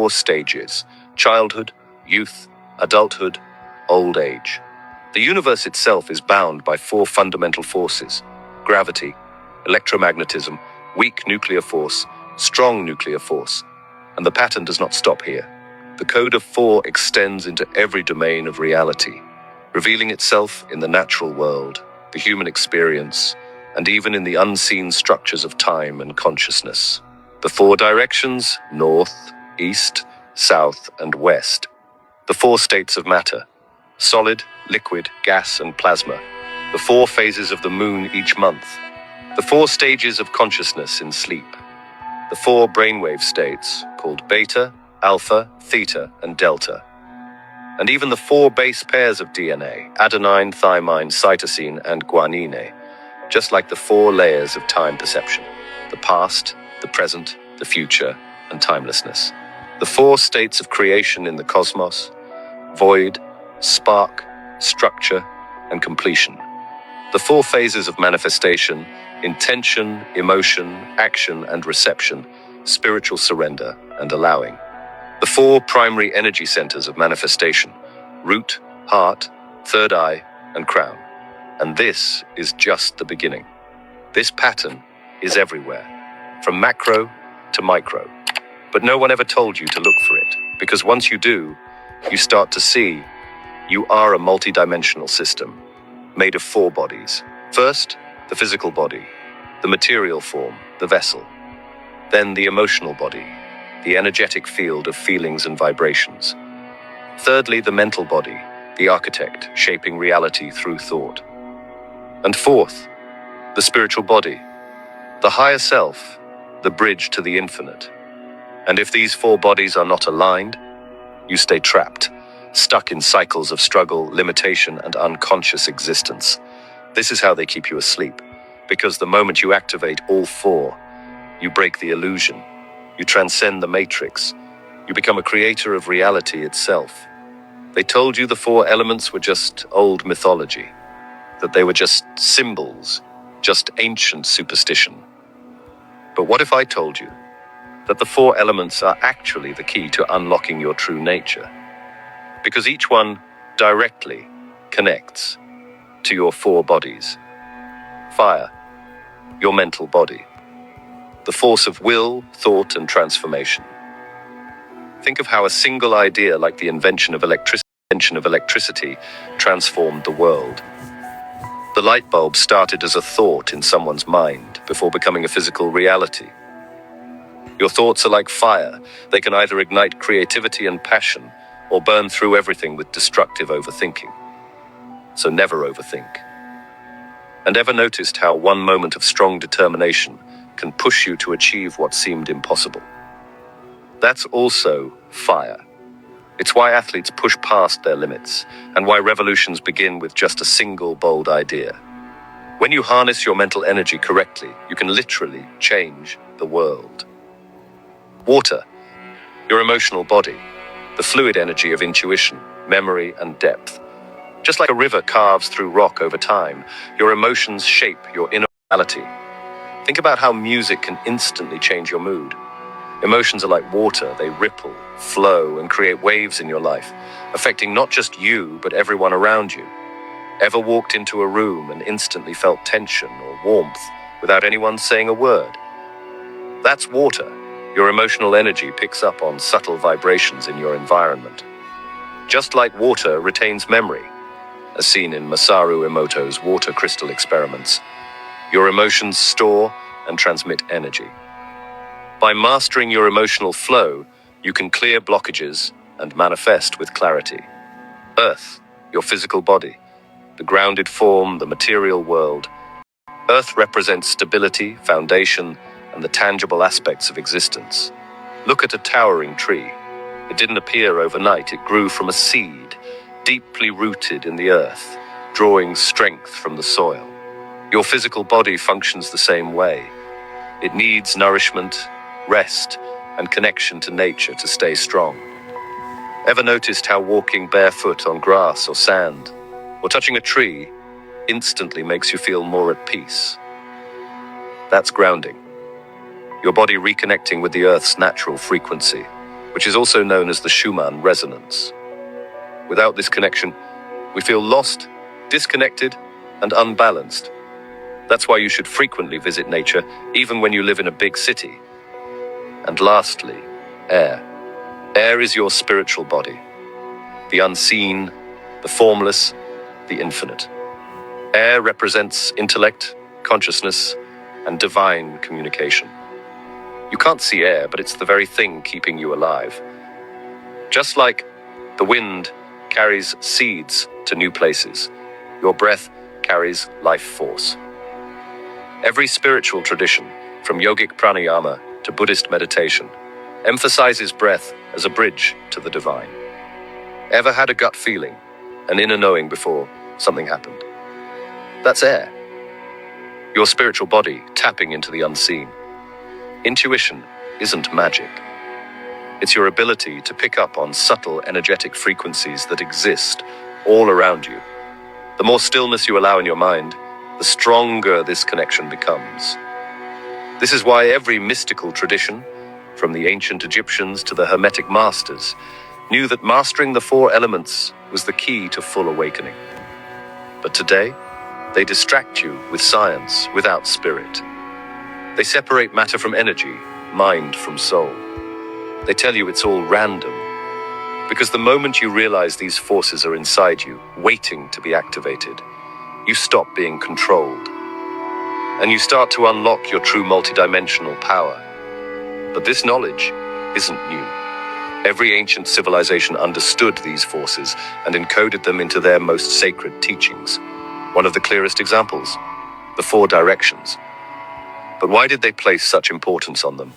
four stages: childhood, youth, adulthood, old age. The universe itself is bound by four fundamental forces: gravity, electromagnetism, weak nuclear force, strong nuclear force. And the pattern does not stop here. The code of four extends into every domain of reality, revealing itself in the natural world, the human experience, and even in the unseen structures of time and consciousness. The four directions: north, east, south, and west. The four states of matter: solid, liquid, gas, and plasma. The four phases of the moon each month. The four stages of consciousness in sleep. The four brainwave states, called beta, alpha, theta, and delta. And even the four base pairs of DNA, adenine, thymine, cytosine, and guanine, just like the four layers of time perception: the past, the present, the future, and timelessness. The four states of creation in the cosmos: void, spark, structure, and completion. The four phases of manifestation: intention, emotion, action, and reception, spiritual surrender, and allowing. The four primary energy centers of manifestation: root, heart, third eye, and crown. And this is just the beginning. This pattern is everywhere, from macro to micro. But no one ever told you to look for it, because once you do, you start to see you are a multidimensional system made of four bodies. First, the physical body, the material form, the vessel. Then the emotional body, the energetic field of feelings and vibrations. Thirdly, the mental body, the architect shaping reality through thought. And fourth, the spiritual body, the higher self, the bridge to the infinite. And if these four bodies are not aligned, you stay trapped, stuck in cycles of struggle, limitation, and unconscious existence. This is how they keep you asleep, because the moment you activate all four, you break the illusion, you transcend the matrix, you become a creator of reality itself. They told you the four elements were just old mythology, that they were just symbols, just ancient superstition. But what if I told you that the four elements are actually the key to unlocking your true nature? Because each one directly connects to your four bodies. Fire, your mental body, the force of will, thought, and transformation. Think of how a single idea like the invention of electricity transformed the world. The light bulb started as a thought in someone's mind before becoming a physical reality. Your thoughts are like fire. They can either ignite creativity and passion or burn through everything with destructive overthinking. So never overthink. And ever noticed how one moment of strong determination can push you to achieve what seemed impossible? That's also fire. It's why athletes push past their limits, and why revolutions begin with just a single bold idea. When you harness your mental energy correctly, you can literally change the world. Water, your emotional body, the fluid energy of intuition, memory, and depth. Just like a river carves through rock over time, your emotions shape your inner reality. Think about how music can instantly change your mood. Emotions are like water. They ripple, flow, and create waves in your life, affecting not just you, but everyone around you. Ever walked into a room and instantly felt tension or warmth without anyone saying a word? That's water. Your emotional energy picks up on subtle vibrations in your environment. Just like water retains memory, as seen in Masaru Emoto's water crystal experiments, your emotions store and transmit energy. By mastering your emotional flow, you can clear blockages and manifest with clarity. Earth, your physical body, the grounded form, the material world. Earth represents stability, foundation, and the tangible aspects of existence. Look at a towering tree. It didn't appear overnight. It grew from a seed, deeply rooted in the earth, drawing strength from the soil. Your physical body functions the same way. It needs nourishment, rest, and connection to nature to stay strong. Ever noticed how walking barefoot on grass or sand, or touching a tree, instantly makes you feel more at peace? That's grounding. Your body reconnecting with the Earth's natural frequency. which is also known as the Schumann resonance. Without this connection, we feel lost, disconnected, and unbalanced. That's why you should frequently visit nature, even when you live in a big city. And lastly, air. Air is your spiritual body. The unseen, the formless, the infinite. Air represents intellect, consciousness, and divine communication. You can't see air, but it's the very thing keeping you alive. Just like the wind carries seeds to new places, your breath carries life force. Every spiritual tradition, from yogic pranayama to Buddhist meditation, emphasizes breath as a bridge to the divine. Ever had a gut feeling, an inner knowing before something happened? That's air. Your spiritual body tapping into the unseen. Intuition isn't magic. It's your ability to pick up on subtle energetic frequencies that exist all around you. The more stillness you allow in your mind, the stronger this connection becomes. This is why every mystical tradition, from the ancient Egyptians to the Hermetic masters, knew that mastering the four elements was the key to full awakening. But today, they distract you with science without spirit. They separate matter from energy, mind from soul. They tell you it's all random, because the moment you realize these forces are inside you, waiting to be activated, you stop being controlled, and you start to unlock your true multidimensional power. But this knowledge isn't new. Every ancient civilization understood these forces and encoded them into their most sacred teachings. One of the clearest examples, the four directions. But why did they place such importance on them?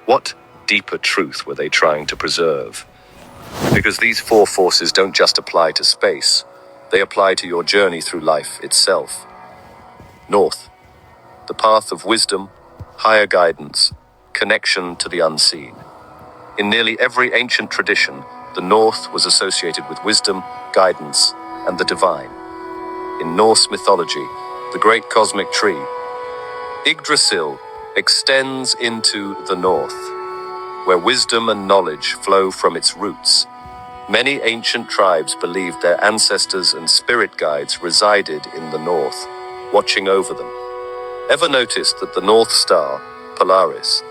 What deeper truth were they trying to preserve? Because these four forces don't just apply to space, they apply to your journey through life itself. North, the path of wisdom, higher guidance, connection to the unseen. In nearly every ancient tradition, the North was associated with wisdom, guidance, and the divine. In Norse mythology, the great cosmic tree, Yggdrasil, extends into the north, where wisdom and knowledge flow from its roots. Many ancient tribes believed their ancestors and spirit guides resided in the north, watching over them. Ever noticed that the North Star, Polaris,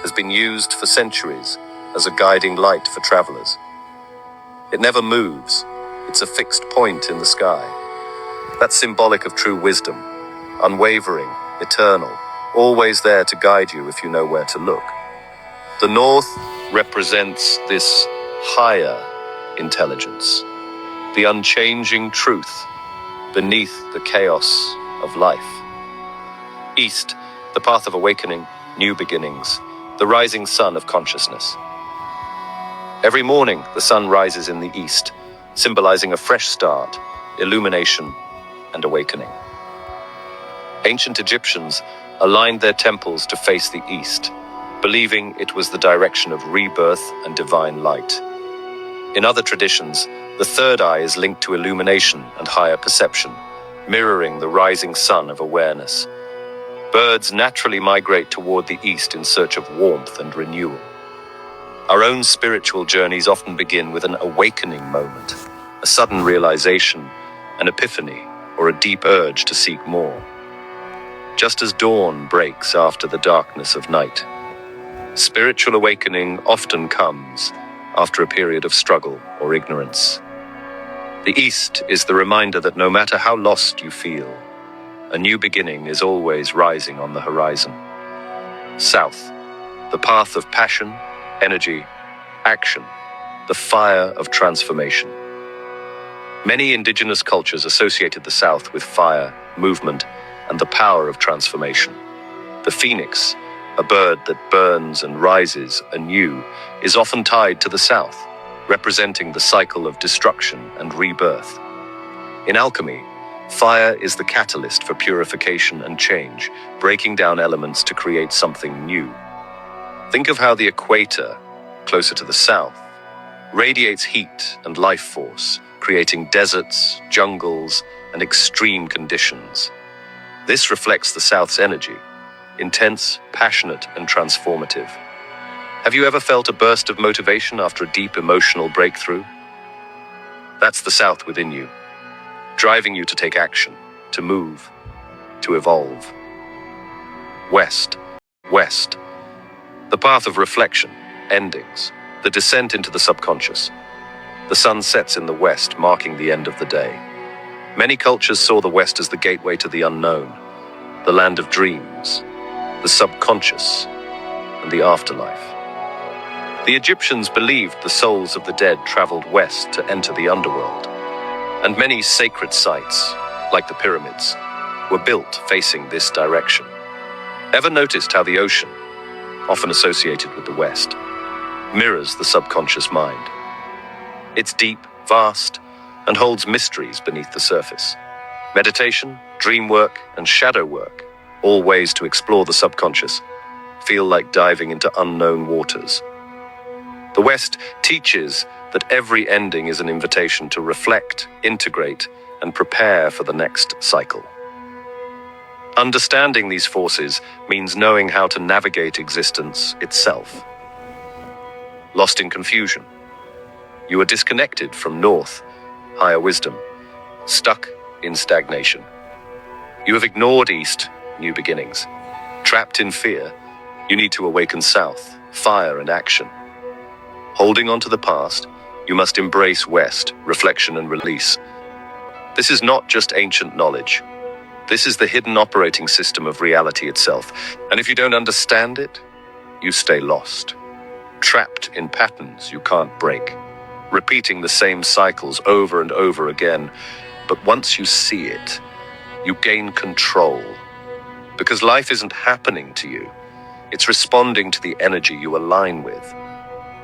has been used for centuries as a guiding light for travelers? It never moves. It's a fixed point in the sky. That's symbolic of true wisdom, unwavering, eternal, always there to guide you if you know where to look. The North represents this higher intelligence, the unchanging truth beneath the chaos of life. East, the path of awakening, new beginnings, the rising sun of consciousness. Every morning, the sun rises in the east, symbolizing a fresh start, illumination, and awakening. Ancient Egyptians aligned their temples to face the east, believing it was the direction of rebirth and divine light. In other traditions, the third eye is linked to illumination and higher perception, mirroring the rising sun of awareness. Birds naturally migrate toward the east in search of warmth and renewal. Our own spiritual journeys often begin with an awakening moment, a sudden realization, an epiphany, or a deep urge to seek more. Just as dawn breaks after the darkness of night, spiritual awakening often comes after a period of struggle or ignorance. The East is the reminder that no matter how lost you feel, a new beginning is always rising on the horizon. South, the path of passion, energy, action, the fire of transformation. Many indigenous cultures associated the South with fire, movement, and the power of transformation. The phoenix, a bird that burns and rises anew, is often tied to the South, representing the cycle of destruction and rebirth. In alchemy, fire is the catalyst for purification and change, breaking down elements to create something new. Think of how the equator, closer to the south, radiates heat and life force, creating deserts, jungles, and extreme conditions. This reflects the South's energy, intense, passionate, and transformative. Have you ever felt a burst of motivation after a deep emotional breakthrough? That's the South within you, driving you to take action, to move, to evolve. West. West. The path of reflection, endings, the descent into the subconscious. The sun sets in the west, marking the end of the day. Many cultures saw the West as the gateway to the unknown, the land of dreams, the subconscious, and the afterlife. The Egyptians believed the souls of the dead traveled west to enter the underworld, and many sacred sites, like the pyramids, were built facing this direction. Ever noticed how the ocean, often associated with the West, mirrors the subconscious mind? It's deep, vast, and holds mysteries beneath the surface. Meditation, dream work, and shadow work, all ways to explore the subconscious, feel like diving into unknown waters. The West teaches that every ending is an invitation to reflect, integrate, and prepare for the next cycle. Understanding these forces means knowing how to navigate existence itself. Lost in confusion. You are disconnected from North, higher wisdom, stuck in stagnation. You have ignored East, new beginnings. Trapped in fear, you need to awaken South, fire and action. Holding on to the past, you must embrace West, reflection and release. This is not just ancient knowledge. This is the hidden operating system of reality itself. And if you don't understand it, you stay lost. Trapped in patterns you can't break. Repeating the same cycles over and over again. But once you see it, you gain control. Because life isn't happening to you. It's responding to the energy you align with.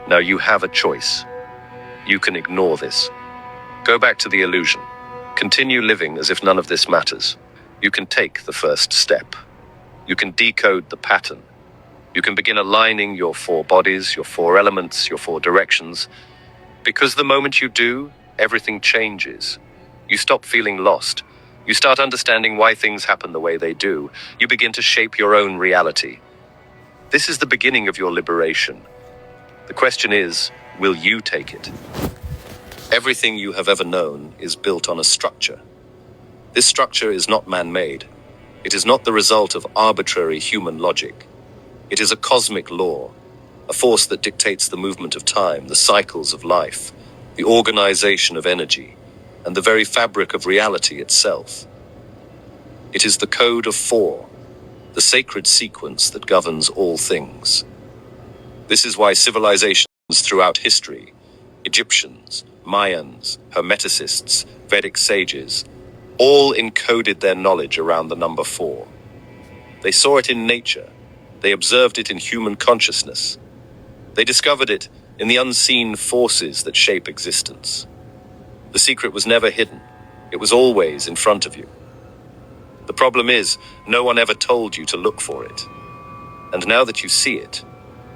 Now you have a choice. You can ignore this. Go back to the illusion. Continue living as if none of this matters. You can take the first step. You can decode the pattern. You can begin aligning your four bodies, your four elements, your four directions. Because the moment you do, everything changes. You stop feeling lost. You start understanding why things happen the way they do. You begin to shape your own reality. This is the beginning of your liberation. The question is, will you take it? Everything you have ever known is built on a structure. This structure is not man-made. It is not the result of arbitrary human logic. It is a cosmic law, a force that dictates the movement of time, the cycles of life, the organization of energy, and the very fabric of reality itself. It is the code of four, the sacred sequence that governs all things. This is why civilizations throughout history, Egyptians, Mayans, Hermeticists, Vedic sages, all encoded their knowledge around the number 4. They saw it in nature. They observed it in human consciousness. They discovered it in the unseen forces that shape existence. The secret was never hidden. It was always in front of you. The problem is, no one ever told you to look for it. And now that you see it,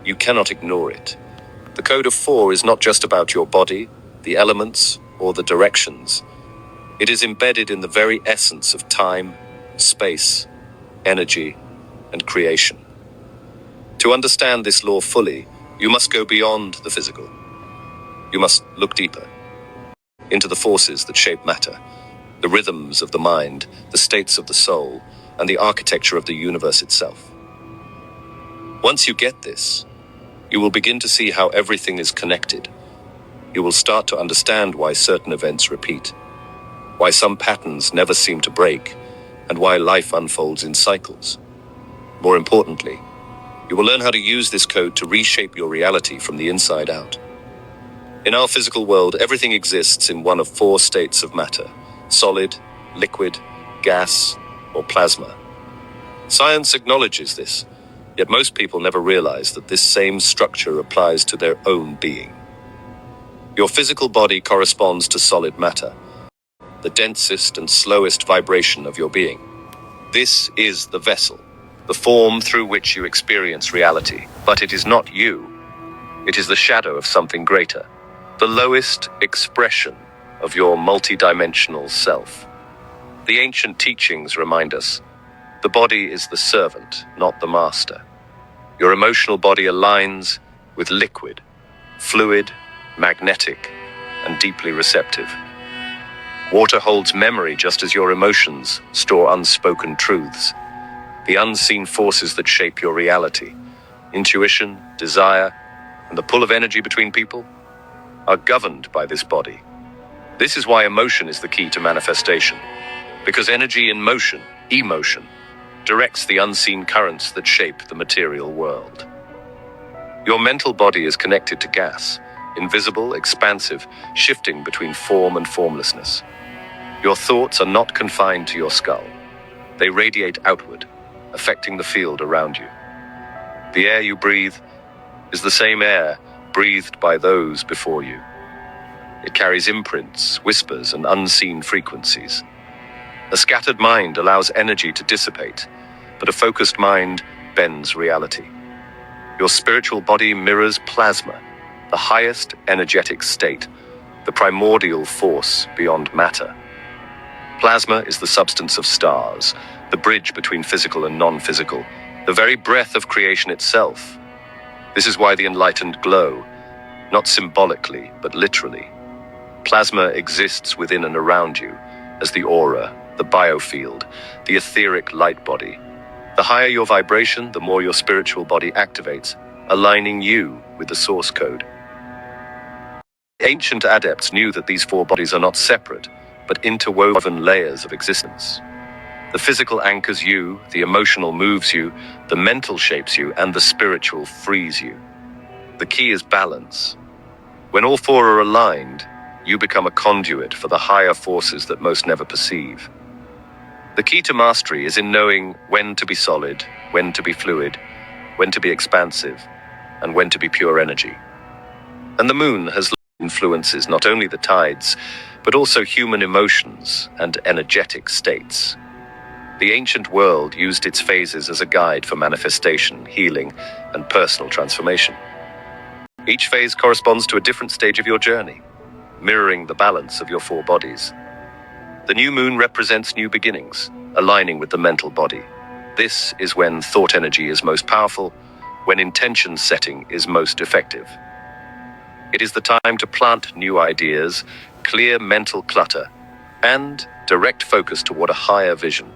you cannot ignore it. The code of 4 is not just about your body, the elements, or the directions. It is embedded in the very essence of time, space, energy, and creation. To understand this law fully, you must go beyond the physical. You must look deeper into the forces that shape matter, the rhythms of the mind, the states of the soul, and the architecture of the universe itself. Once you get this, you will begin to see how everything is connected. You will start to understand why certain events repeat, why some patterns never seem to break, and why life unfolds in cycles. More importantly, you will learn how to use this code to reshape your reality from the inside out. In our physical world, everything exists in one of 4 states of matter: solid, liquid, gas, or plasma. Science acknowledges this, yet most people never realize that this same structure applies to their own being. Your physical body corresponds to solid matter, the densest and slowest vibration of your being. This is the vessel, the form through which you experience reality. But it is not you. It is the shadow of something greater, the lowest expression of your multidimensional self. The ancient teachings remind us, the body is the servant, not the master. Your emotional body aligns with liquid, fluid, magnetic, and deeply receptive. Water holds memory just as your emotions store unspoken truths. The unseen forces that shape your reality, intuition, desire, and the pull of energy between people, are governed by this body. This is why emotion is the key to manifestation, because energy in motion, emotion, directs the unseen currents that shape the material world. Your mental body is connected to gas, invisible, expansive, shifting between form and formlessness. Your thoughts are not confined to your skull. They radiate outward, affecting the field around you. The air you breathe is the same air breathed by those before you. It carries imprints, whispers, and unseen frequencies. A scattered mind allows energy to dissipate, but a focused mind bends reality. Your spiritual body mirrors plasma, the highest energetic state, the primordial force beyond matter. Plasma is the substance of stars, the bridge between physical and non-physical, the very breath of creation itself. This is why the enlightened glow, not symbolically, but literally. Plasma exists within and around you as the aura, the biofield, the etheric light body. The higher your vibration, the more your spiritual body activates, aligning you with the source code. Ancient adepts knew that these four bodies are not separate, but interwoven layers of existence. The physical anchors you, the emotional moves you, the mental shapes you, and the spiritual frees you. The key is balance. When all four are aligned, you become a conduit for the higher forces that most never perceive. The key to mastery is in knowing when to be solid, when to be fluid, when to be expansive, and when to be pure energy. And the moon has influences not only the tides, but also human emotions and energetic states. The ancient world used its phases as a guide for manifestation, healing, and personal transformation. Each phase corresponds to a different stage of your journey, mirroring the balance of your four bodies. The new moon represents new beginnings, aligning with the mental body. This is when thought energy is most powerful, when intention setting is most effective. It is the time to plant new ideas, clear mental clutter, and direct focus toward a higher vision.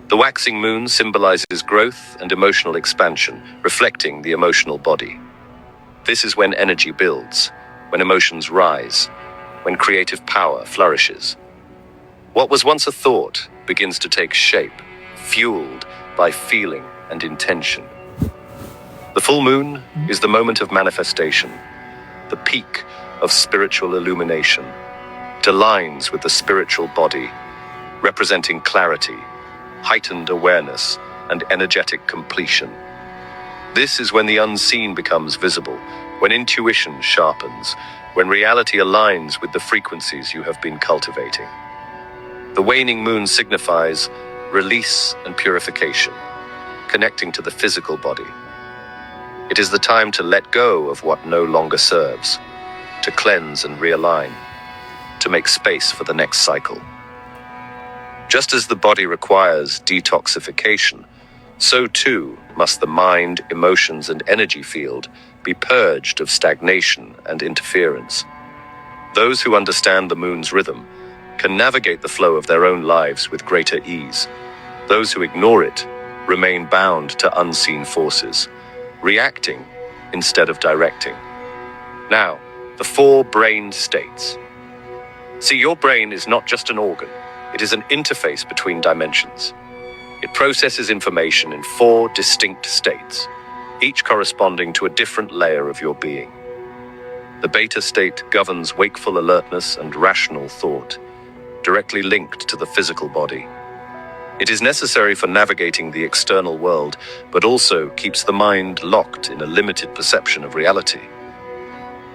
The waxing moon symbolizes growth and emotional expansion, reflecting the emotional body. This is when energy builds, when emotions rise, when creative power flourishes. What was once a thought begins to take shape, fueled by feeling and intention. The full moon is the moment of manifestation, the peak of spiritual illumination. It aligns with the spiritual body, representing clarity, heightened awareness, and energetic completion. This is when the unseen becomes visible, when intuition sharpens, when reality aligns with the frequencies you have been cultivating. The waning moon signifies release and purification, connecting to the physical body. It is the time to let go of what no longer serves, to cleanse and realign, to make space for the next cycle. Just as the body requires detoxification, so too must the mind, emotions, and energy field be purged of stagnation and interference. Those who understand the moon's rhythm can navigate the flow of their own lives with greater ease. Those who ignore it remain bound to unseen forces, reacting instead of directing. Now, the four brain states. See, your brain is not just an organ. It is an interface between dimensions. It processes information in four distinct states, each corresponding to a different layer of your being. The beta state governs wakeful alertness and rational thought, directly linked to the physical body. It is necessary for navigating the external world, but also keeps the mind locked in a limited perception of reality.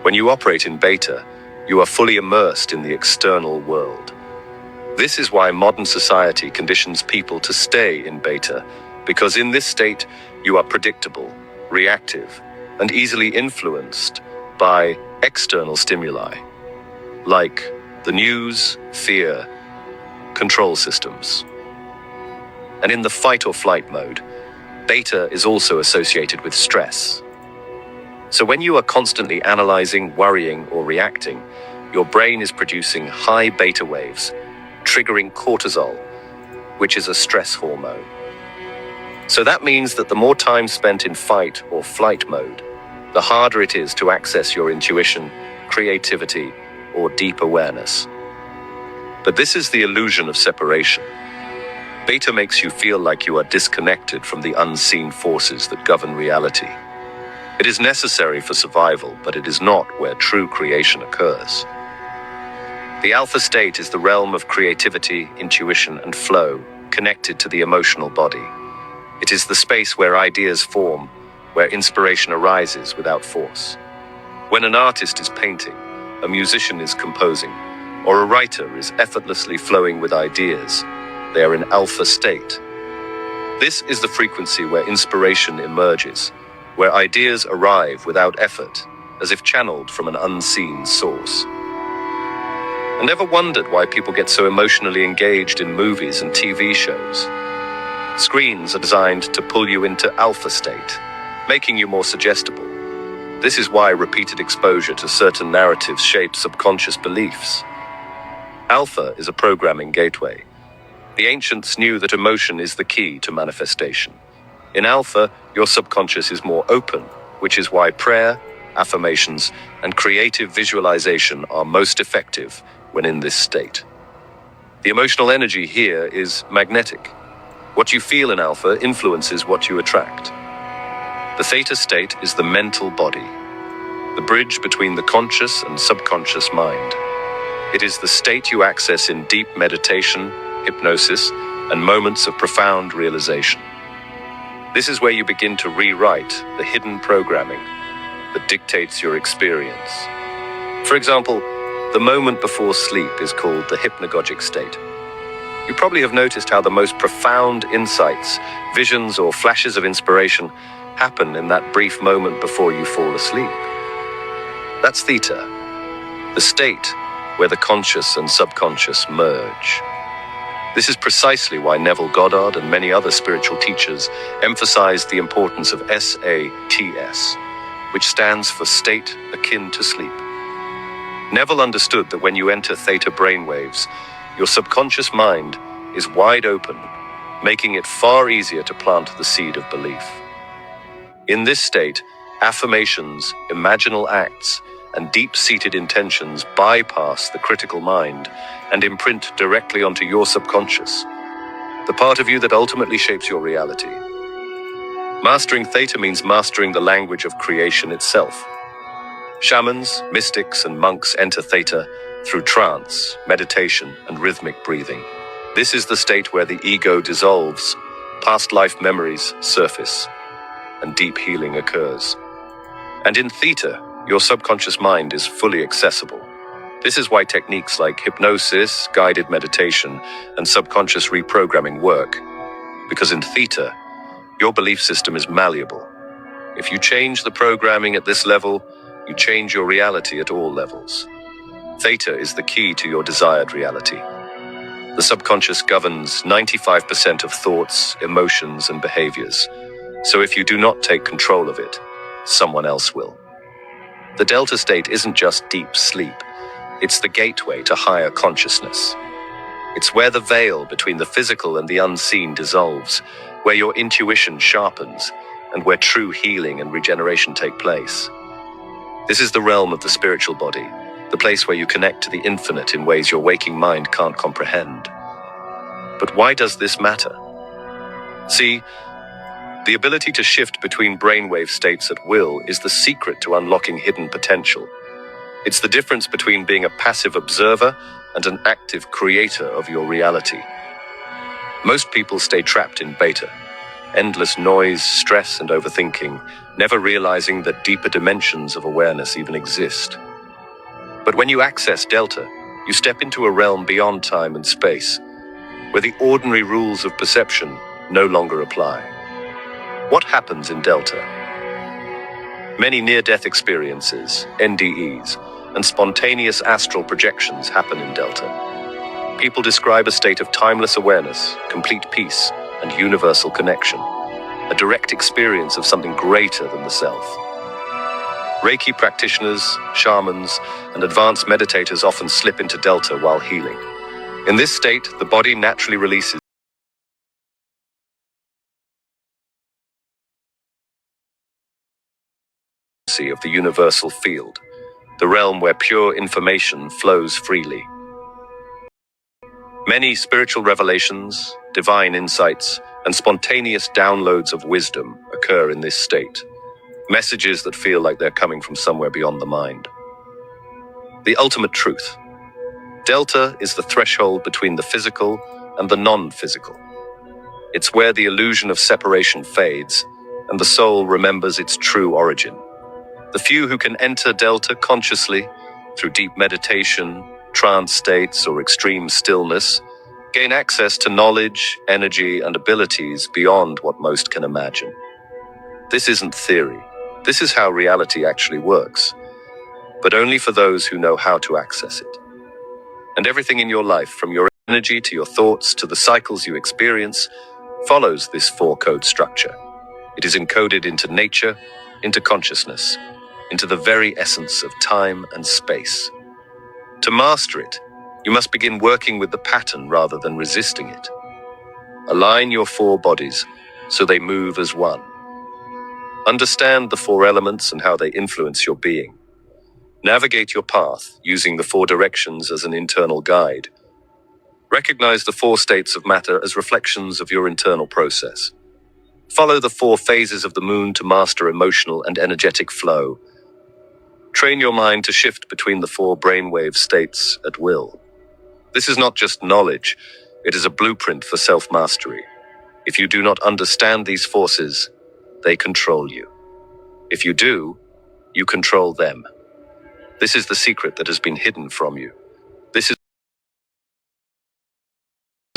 When you operate in beta, you are fully immersed in the external world. This is why modern society conditions people to stay in beta, because in this state, you are predictable, reactive, and easily influenced by external stimuli, like the news, fear, control systems. And in the fight or flight mode, beta is also associated with stress. So when you are constantly analyzing, worrying, or reacting, your brain is producing high beta waves, triggering cortisol, which is a stress hormone. So that means that the more time spent in fight or flight mode, the harder it is to access your intuition, creativity, or deep awareness. But this is the illusion of separation. Beta makes you feel like you are disconnected from the unseen forces that govern reality. It is necessary for survival, but it is not where true creation occurs. The alpha state is the realm of creativity, intuition, and flow, connected to the emotional body. It is the space where ideas form, where inspiration arises without force. When an artist is painting, a musician is composing, or a writer is effortlessly flowing with ideas, they are in alpha state. This is the frequency where inspiration emerges, where ideas arrive without effort, as if channeled from an unseen source. And ever wondered why people get so emotionally engaged in movies and TV shows? Screens are designed to pull you into alpha state, making you more suggestible. This is why repeated exposure to certain narratives shapes subconscious beliefs. Alpha is a programming gateway. The ancients knew that emotion is the key to manifestation. In alpha, your subconscious is more open, which is why prayer, affirmations, and creative visualization are most effective when in this state. The emotional energy here is magnetic. What you feel in alpha influences what you attract. The theta state is the mental body, the bridge between the conscious and subconscious mind. It is the state you access in deep meditation, hypnosis, and moments of profound realization. This is where you begin to rewrite the hidden programming that dictates your experience. For example, the moment before sleep is called the hypnagogic state. You probably have noticed how the most profound insights, visions, or flashes of inspiration happen in that brief moment before you fall asleep. That's theta, the state where the conscious and subconscious merge. This is precisely why Neville Goddard and many other spiritual teachers emphasize the importance of SATS, which stands for state akin to sleep. Neville understood that when you enter theta brainwaves, your subconscious mind is wide open, making it far easier to plant the seed of belief. In this state, affirmations, imaginal acts, and deep-seated intentions bypass the critical mind and imprint directly onto your subconscious, the part of you that ultimately shapes your reality. Mastering theta means mastering the language of creation itself. Shamans, mystics, and monks enter theta through trance, meditation, and rhythmic breathing. This is the state where the ego dissolves, past life memories surface, and deep healing occurs. And in theta, your subconscious mind is fully accessible. This is why techniques like hypnosis, guided meditation, and subconscious reprogramming work, because in theta, your belief system is malleable. If you change the programming at this level, you change your reality at all levels. Theta is the key to your desired reality. The subconscious governs 95% of thoughts, emotions, and behaviors. So if you do not take control of it, someone else will. The delta state isn't just deep sleep. It's the gateway to higher consciousness. It's where the veil between the physical and the unseen dissolves, where your intuition sharpens, and where true healing and regeneration take place. This is the realm of the spiritual body, the place where you connect to the infinite in ways your waking mind can't comprehend. But why does this matter? See, the ability to shift between brainwave states at will is the secret to unlocking hidden potential. It's the difference between being a passive observer and an active creator of your reality. Most people stay trapped in beta, endless noise, stress, and overthinking, never realizing that deeper dimensions of awareness even exist. But when you access delta, you step into a realm beyond time and space, where the ordinary rules of perception no longer apply. What happens in delta? Many near-death experiences, NDEs, and spontaneous astral projections happen in delta. People describe a state of timeless awareness, complete peace, and universal connection, a direct experience of something greater than the self. Reiki practitioners, shamans, and advanced meditators often slip into Delta while healing. In this state, the body naturally releases of the universal field, the realm where pure information flows freely. Many spiritual revelations, divine insights, and spontaneous downloads of wisdom occur in this state. Messages that feel like they're coming from somewhere beyond the mind. The ultimate truth. Delta is the threshold between the physical and the non-physical. It's where the illusion of separation fades and the soul remembers its true origin. The few who can enter Delta consciously, through deep meditation, trance states, or extreme stillness, gain access to knowledge, energy, and abilities beyond what most can imagine. This isn't theory. This is how reality actually works, but only for those who know how to access it. And everything in your life, from your energy to your thoughts to the cycles you experience, follows this four-code structure. It is encoded into nature, into consciousness, into the very essence of time and space. To master it, you must begin working with the pattern rather than resisting it. Align your four bodies so they move as one. Understand the four elements and how they influence your being. Navigate your path using the four directions as an internal guide. Recognize the four states of matter as reflections of your internal process. Follow the four phases of the moon to master emotional and energetic flow. Train your mind to shift between the four brainwave states at will. This is not just knowledge, it is a blueprint for self-mastery. If you do not understand these forces, they control you. If you do, you control them. This is the secret that has been hidden from you. This is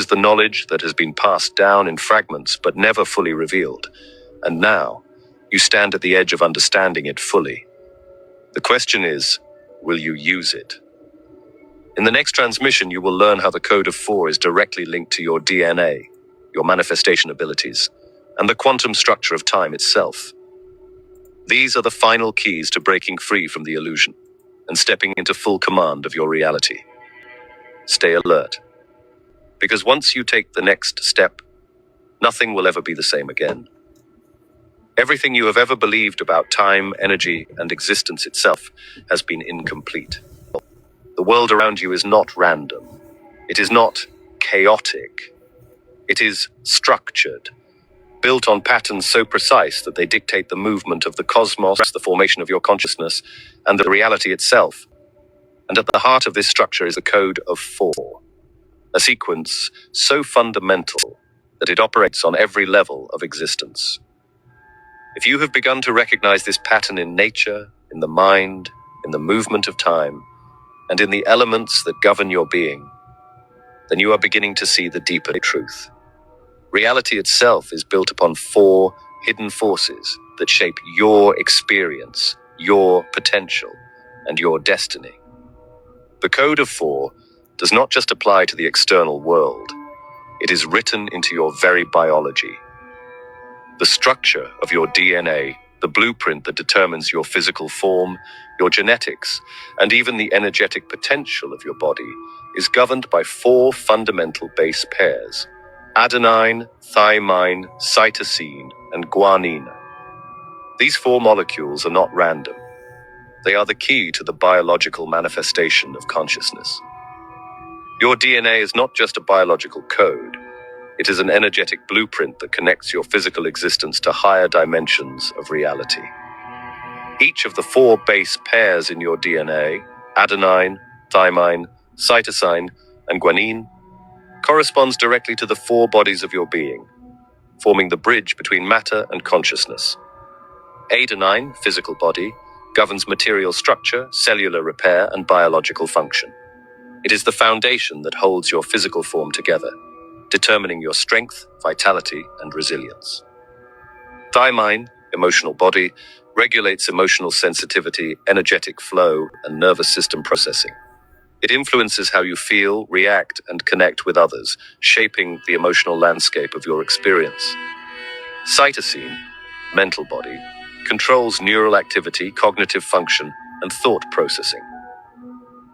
the knowledge that has been passed down in fragments but never fully revealed. And now, you stand at the edge of understanding it fully. The question is, will you use it? In the next transmission, you will learn how the code of four is directly linked to your DNA, your manifestation abilities, and the quantum structure of time itself. These are the final keys to breaking free from the illusion and stepping into full command of your reality. Stay alert, because once you take the next step, nothing will ever be the same again. Everything you have ever believed about time, energy, and existence itself has been incomplete. The world around you is not random. It is not chaotic. It is structured, built on patterns so precise that they dictate the movement of the cosmos, the formation of your consciousness, and the reality itself. And at the heart of this structure is a code of four, a sequence so fundamental that it operates on every level of existence. If you have begun to recognize this pattern in nature, in the mind, in the movement of time, and in the elements that govern your being, then you are beginning to see the deeper truth. Reality itself is built upon four hidden forces that shape your experience, your potential, and your destiny. The code of four does not just apply to the external world. It is written into your very biology. The structure of your DNA, the blueprint that determines your physical form, your genetics, and even the energetic potential of your body, is governed by four fundamental base pairs: adenine, thymine, cytosine, and guanine. These four molecules are not random. They are the key to the biological manifestation of consciousness. Your DNA is not just a biological code. It is an energetic blueprint that connects your physical existence to higher dimensions of reality. Each of the four base pairs in your DNA, adenine, thymine, cytosine, and guanine, corresponds directly to the four bodies of your being, forming the bridge between matter and consciousness. Adenine, physical body, governs material structure, cellular repair, and biological function. It is the foundation that holds your physical form together, determining your strength, vitality, and resilience. Thymine, emotional body, regulates emotional sensitivity, energetic flow, and nervous system processing. It influences how you feel, react, and connect with others, shaping the emotional landscape of your experience. Cytosine, mental body, controls neural activity, cognitive function, and thought processing.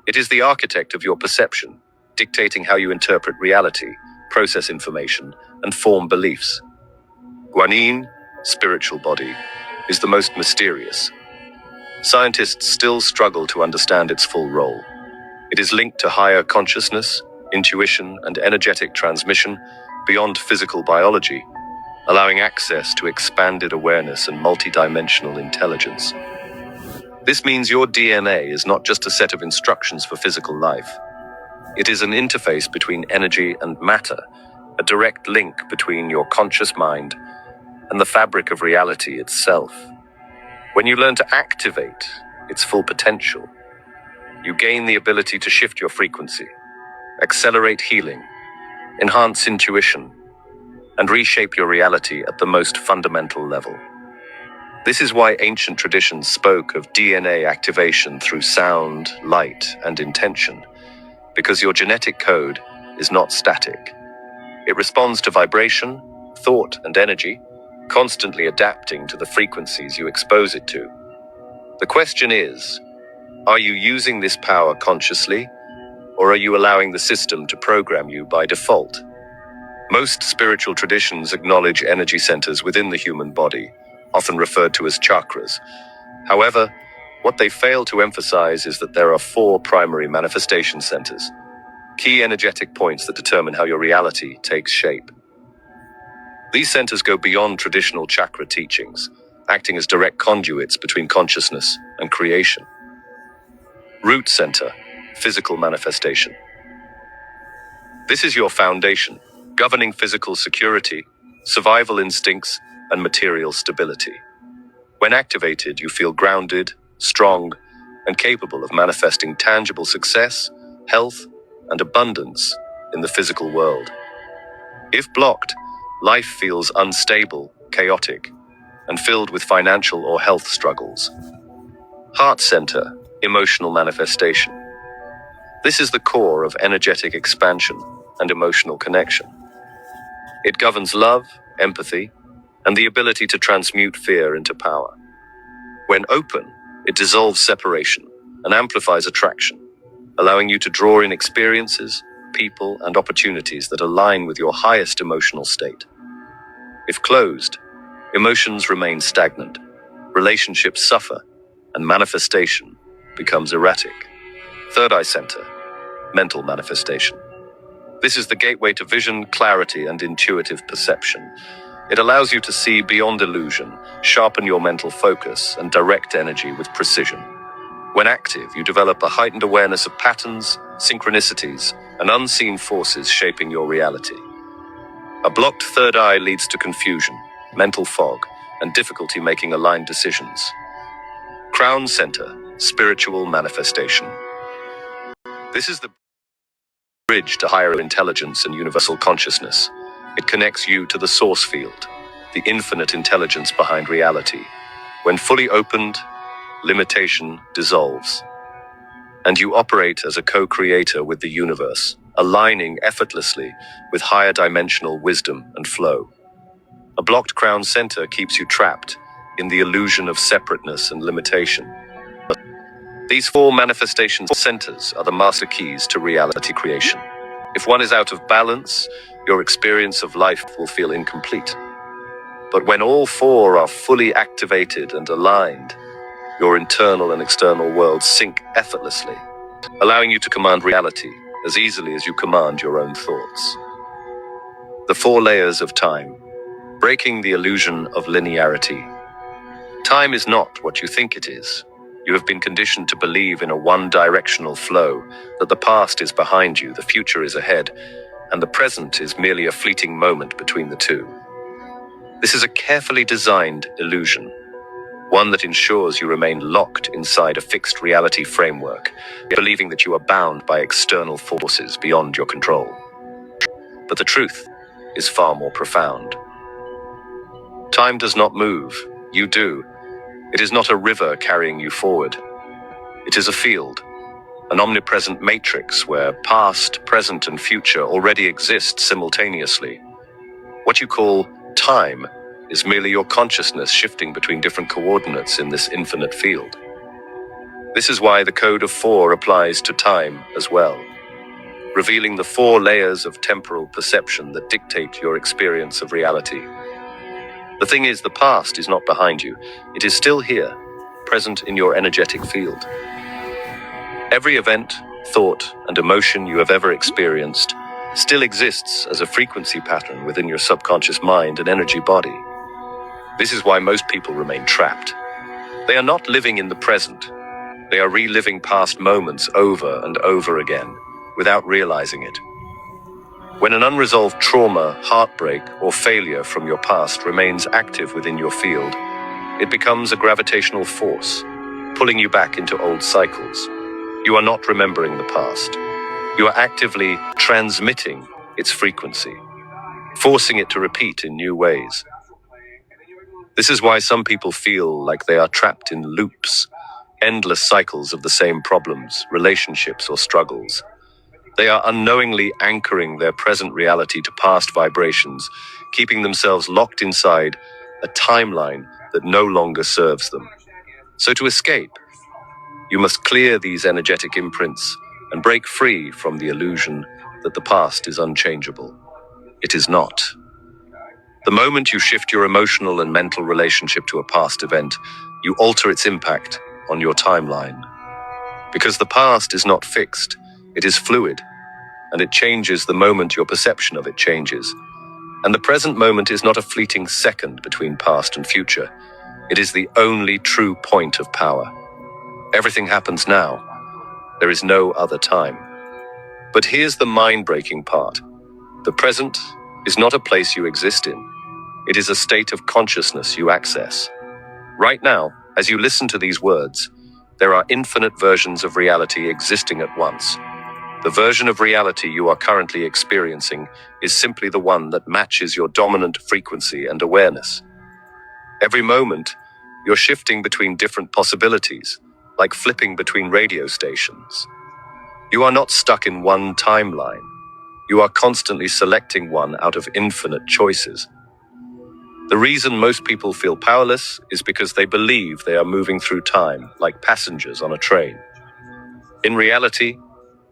It is the architect of your perception, dictating how you interpret reality, process information, and form beliefs. Guanyin, spiritual body, is the most mysterious. Scientists still struggle to understand its full role. It is linked to higher consciousness, intuition, and energetic transmission beyond physical biology, allowing access to expanded awareness and multidimensional intelligence. This means your DNA is not just a set of instructions for physical life. It is an interface between energy and matter, a direct link between your conscious mind and the fabric of reality itself. When you learn to activate its full potential, you gain the ability to shift your frequency, accelerate healing, enhance intuition, and reshape your reality at the most fundamental level. This is why ancient traditions spoke of DNA activation through sound, light, and intention, because your genetic code is not static. It responds to vibration, thought, and energy, constantly adapting to the frequencies you expose it to. The question is, are you using this power consciously, or are you allowing the system to program you by default? Most spiritual traditions acknowledge energy centers within the human body, often referred to as chakras. However, what they fail to emphasize is that there are 4 primary manifestation centers, key energetic points that determine how your reality takes shape. These centers go beyond traditional chakra teachings, acting as direct conduits between consciousness and creation. Root center, physical manifestation. This is your foundation, governing physical security, survival instincts, and material stability. When activated, you feel grounded, strong, and capable of manifesting tangible success, health, and abundance in the physical world. If blocked, life feels unstable, chaotic, and filled with financial or health struggles. Heart center, emotional manifestation. This is the core of energetic expansion and emotional connection. It governs love, empathy, and the ability to transmute fear into power. When open, it dissolves separation and amplifies attraction, allowing you to draw in experiences, people, and opportunities that align with your highest emotional state. If closed, emotions remain stagnant, relationships suffer, and manifestation becomes erratic. Third eye center, mental manifestation. This is the gateway to vision, clarity, and intuitive perception. It allows you to see beyond illusion, sharpen your mental focus, and direct energy with precision. When active, you develop a heightened awareness of patterns, synchronicities, and unseen forces shaping your reality. A blocked third eye leads to confusion, mental fog, and difficulty making aligned decisions. Crown center, spiritual manifestation. This is the bridge to higher intelligence and universal consciousness. It connects you to the source field, the infinite intelligence behind reality. When fully opened, limitation dissolves, and you operate as a co-creator with the universe, aligning effortlessly with higher dimensional wisdom and flow. A blocked crown center keeps you trapped in the illusion of separateness and limitation. These 4 manifestation centers are the master keys to reality creation. If one is out of balance, your experience of life will feel incomplete. But when all 4 are fully activated and aligned, your internal and external worlds sync effortlessly, allowing you to command reality as easily as you command your own thoughts. The 4 layers of time, breaking the illusion of linearity. Time is not what you think it is. You have been conditioned to believe in a one-directional flow, that the past is behind you, the future is ahead, and the present is merely a fleeting moment between the two. This is a carefully designed illusion, one that ensures you remain locked inside a fixed reality framework, believing that you are bound by external forces beyond your control. But the truth is far more profound. Time does not move, you do. It is not a river carrying you forward. It is a field, an omnipresent matrix where past, present, and future already exist simultaneously. What you call time is merely your consciousness shifting between different coordinates in this infinite field. This is why the code of 4 applies to time as well, revealing the 4 layers of temporal perception that dictate your experience of reality. The thing is, the past is not behind you. It is still here, present in your energetic field. Every event, thought, and emotion you have ever experienced still exists as a frequency pattern within your subconscious mind and energy body. This is why most people remain trapped. They are not living in the present. They are reliving past moments over and over again, without realizing it. When an unresolved trauma, heartbreak, or failure from your past remains active within your field, it becomes a gravitational force, pulling you back into old cycles. You are not remembering the past. You are actively transmitting its frequency, forcing it to repeat in new ways. This is why some people feel like they are trapped in loops, endless cycles of the same problems, relationships, or struggles. They are unknowingly anchoring their present reality to past vibrations, keeping themselves locked inside a timeline that no longer serves them. So to escape, you must clear these energetic imprints and break free from the illusion that the past is unchangeable. It is not. The moment you shift your emotional and mental relationship to a past event, you alter its impact on your timeline. Because the past is not fixed, it is fluid, and it changes the moment your perception of it changes. And the present moment is not a fleeting second between past and future. It is the only true point of power. Everything happens now. There is no other time. But here's the mind-breaking part. The present is not a place you exist in. It is a state of consciousness you access. Right now, as you listen to these words, there are infinite versions of reality existing at once. The version of reality you are currently experiencing is simply the one that matches your dominant frequency and awareness. Every moment, you're shifting between different possibilities, like flipping between radio stations. You are not stuck in one timeline. You are constantly selecting one out of infinite choices. The reason most people feel powerless is because they believe they are moving through time like passengers on a train. In reality,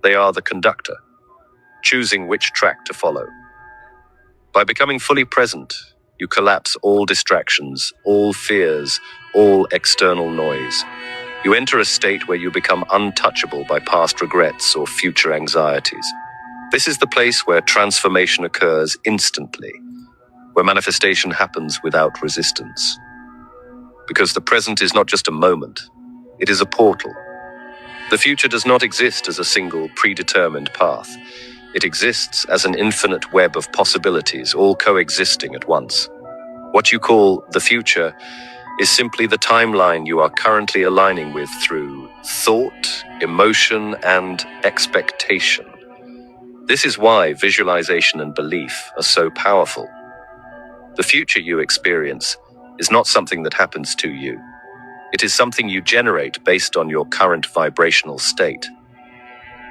they are the conductor, choosing which track to follow. By becoming fully present, you collapse all distractions, all fears, all external noise. You enter a state where you become untouchable by past regrets or future anxieties. This is the place where transformation occurs instantly, where manifestation happens without resistance. Because the present is not just a moment, it is a portal. The future does not exist as a single predetermined path. It exists as an infinite web of possibilities, all coexisting at once. What you call the future is simply the timeline you are currently aligning with through thought, emotion, and expectation. This is why visualization and belief are so powerful. The future you experience is not something that happens to you. It is something you generate based on your current vibrational state.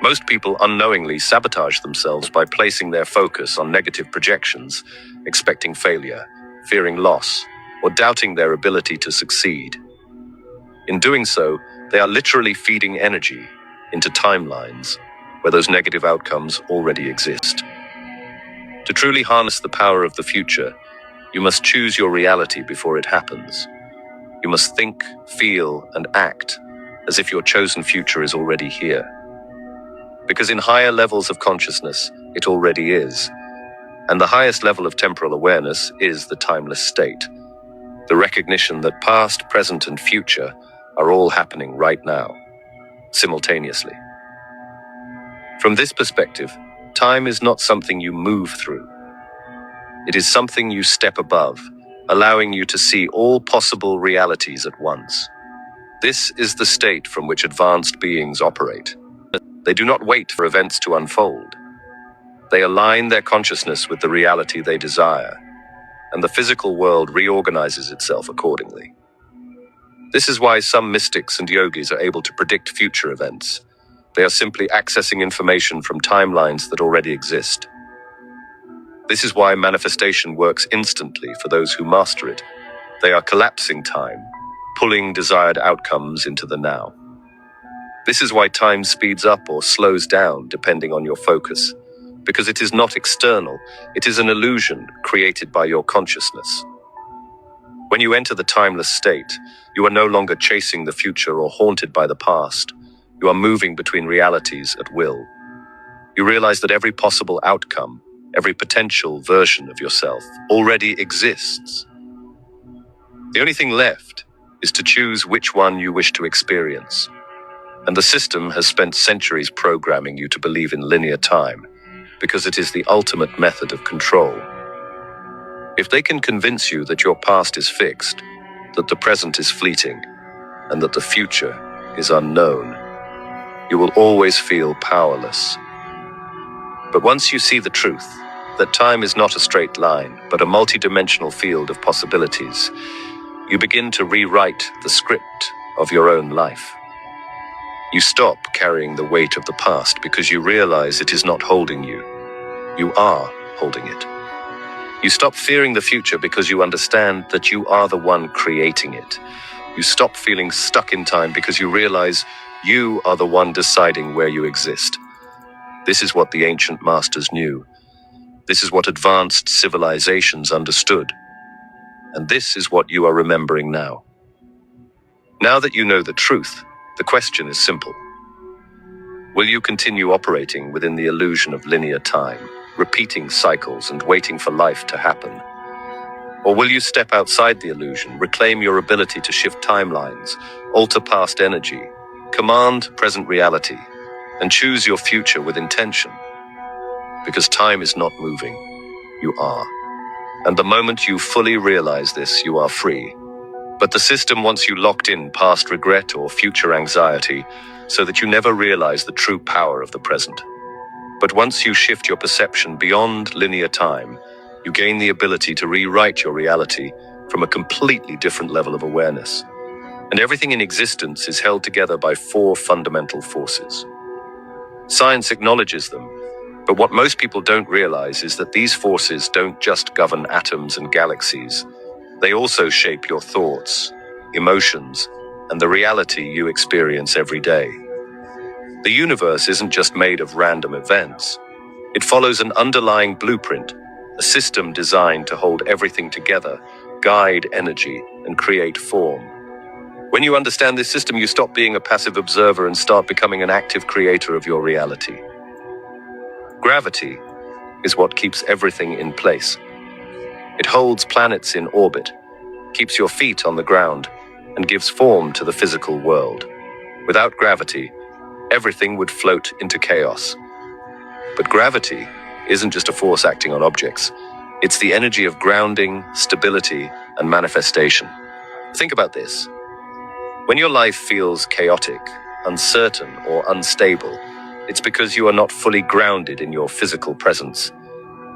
Most people unknowingly sabotage themselves by placing their focus on negative projections, expecting failure, fearing loss, or doubting their ability to succeed. In doing so, they are literally feeding energy into timelines where those negative outcomes already exist. To truly harness the power of the future, you must choose your reality before it happens. You must think, feel, and act as if your chosen future is already here. Because in higher levels of consciousness, it already is. And the highest level of temporal awareness is the timeless state. The recognition that past, present, and future are all happening right now, simultaneously. From this perspective, time is not something you move through. It is something you step above, allowing you to see all possible realities at once. This is the state from which advanced beings operate. They do not wait for events to unfold. They align their consciousness with the reality they desire, and the physical world reorganizes itself accordingly. This is why some mystics and yogis are able to predict future events. They are simply accessing information from timelines that already exist. This is why manifestation works instantly for those who master it. They are collapsing time, pulling desired outcomes into the now. This is why time speeds up or slows down depending on your focus, because it is not external, it is an illusion created by your consciousness. When you enter the timeless state, you are no longer chasing the future or haunted by the past. You are moving between realities at will. You realize that every possible outcome, every potential version of yourself already exists. The only thing left is to choose which one you wish to experience. And the system has spent centuries programming you to believe in linear time, because it is the ultimate method of control. If they can convince you that your past is fixed, that the present is fleeting, and that the future is unknown, you will always feel powerless. But once you see the truth, that time is not a straight line, but a multidimensional field of possibilities, you begin to rewrite the script of your own life. You stop carrying the weight of the past because you realize it is not holding you. You are holding it. You stop fearing the future because you understand that you are the one creating it. You stop feeling stuck in time because you realize you are the one deciding where you exist. This is what the ancient masters knew. This is what advanced civilizations understood. And this is what you are remembering now. Now that you know the truth, the question is simple. Will you continue operating within the illusion of linear time, repeating cycles and waiting for life to happen? Or will you step outside the illusion, reclaim your ability to shift timelines, alter past energy, command present reality, and choose your future with intention? Because time is not moving, you are. And the moment you fully realize this, you are free. But the system wants you locked in past regret or future anxiety so that you never realize the true power of the present. But once you shift your perception beyond linear time, you gain the ability to rewrite your reality from a completely different level of awareness. And everything in existence is held together by 4 fundamental forces. Science acknowledges them, but what most people don't realize is that these forces don't just govern atoms and galaxies. They also shape your thoughts, emotions, and the reality you experience every day. The universe isn't just made of random events. It follows an underlying blueprint, a system designed to hold everything together, guide energy, and create form. When you understand this system, you stop being a passive observer and start becoming an active creator of your reality. Gravity is what keeps everything in place. It holds planets in orbit, keeps your feet on the ground, and gives form to the physical world. Without gravity, everything would float into chaos. But gravity isn't just a force acting on objects. It's the energy of grounding, stability, and manifestation. Think about this. When your life feels chaotic, uncertain, or unstable, it's because you are not fully grounded in your physical presence.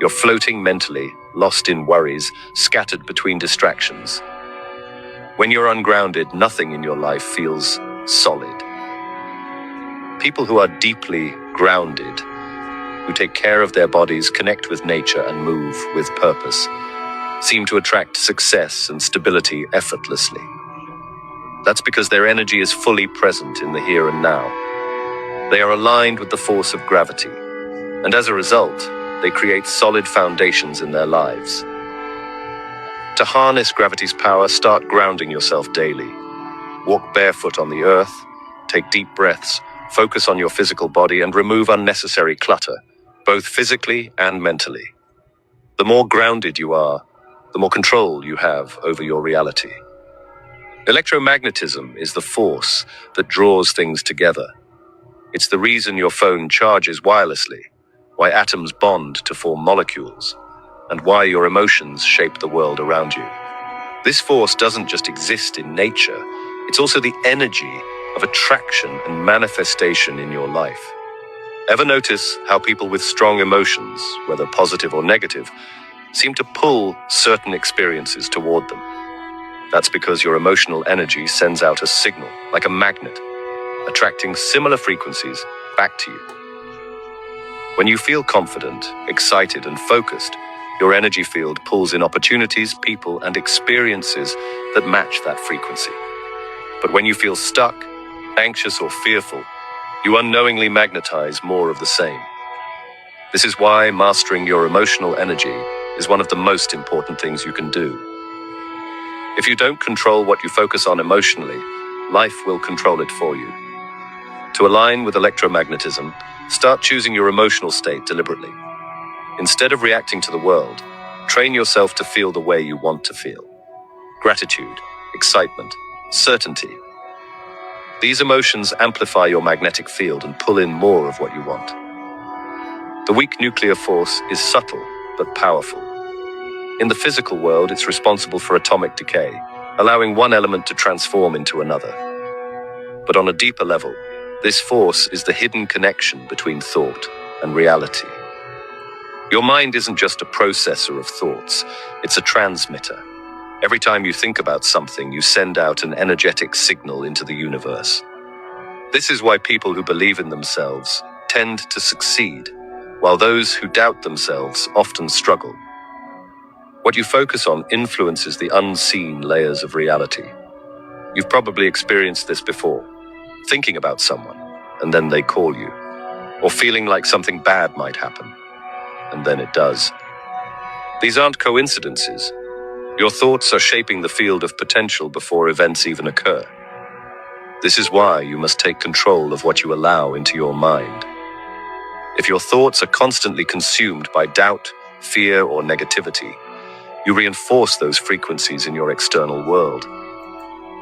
You're floating mentally, lost in worries, scattered between distractions. When you're ungrounded, nothing in your life feels solid. People who are deeply grounded, who take care of their bodies, connect with nature, and move with purpose, seem to attract success and stability effortlessly. That's because their energy is fully present in the here and now. They are aligned with the force of gravity, and as a result, they create solid foundations in their lives. To harness gravity's power, start grounding yourself daily. Walk barefoot on the earth, take deep breaths, focus on your physical body, and remove unnecessary clutter, both physically and mentally. The more grounded you are, the more control you have over your reality. Electromagnetism is the force that draws things together. It's the reason your phone charges wirelessly, why atoms bond to form molecules, and why your emotions shape the world around you. This force doesn't just exist in nature, it's also the energy of attraction and manifestation in your life. Ever notice how people with strong emotions, whether positive or negative, seem to pull certain experiences toward them? That's because your emotional energy sends out a signal, like a magnet, attracting similar frequencies back to you. When you feel confident, excited, and focused, Your energy field pulls in opportunities, people, and experiences that match that frequency. But when you feel stuck, anxious, or fearful, you unknowingly magnetize more of the same. This is why mastering your emotional energy is one of the most important things you can do. If you don't control what you focus on emotionally, life will control it for you. To align with electromagnetism, start choosing your emotional state deliberately. Instead of reacting to the world, train yourself to feel the way you want to feel. Gratitude, excitement, certainty. These emotions amplify your magnetic field and pull in more of what you want. The weak nuclear force is subtle but powerful. In the physical world, it's responsible for atomic decay, allowing one element to transform into another. But on a deeper level, this force is the hidden connection between thought and reality. Your mind isn't just a processor of thoughts, it's a transmitter. Every time you think about something, you send out an energetic signal into the universe. This is why people who believe in themselves tend to succeed, while those who doubt themselves often struggle. What you focus on influences the unseen layers of reality. You've probably experienced this before, thinking about someone, and then they call you, or feeling like something bad might happen, and then it does. These aren't coincidences. Your thoughts are shaping the field of potential before events even occur. This is why you must take control of what you allow into your mind. If your thoughts are constantly consumed by doubt, fear, or negativity, you reinforce those frequencies in your external world.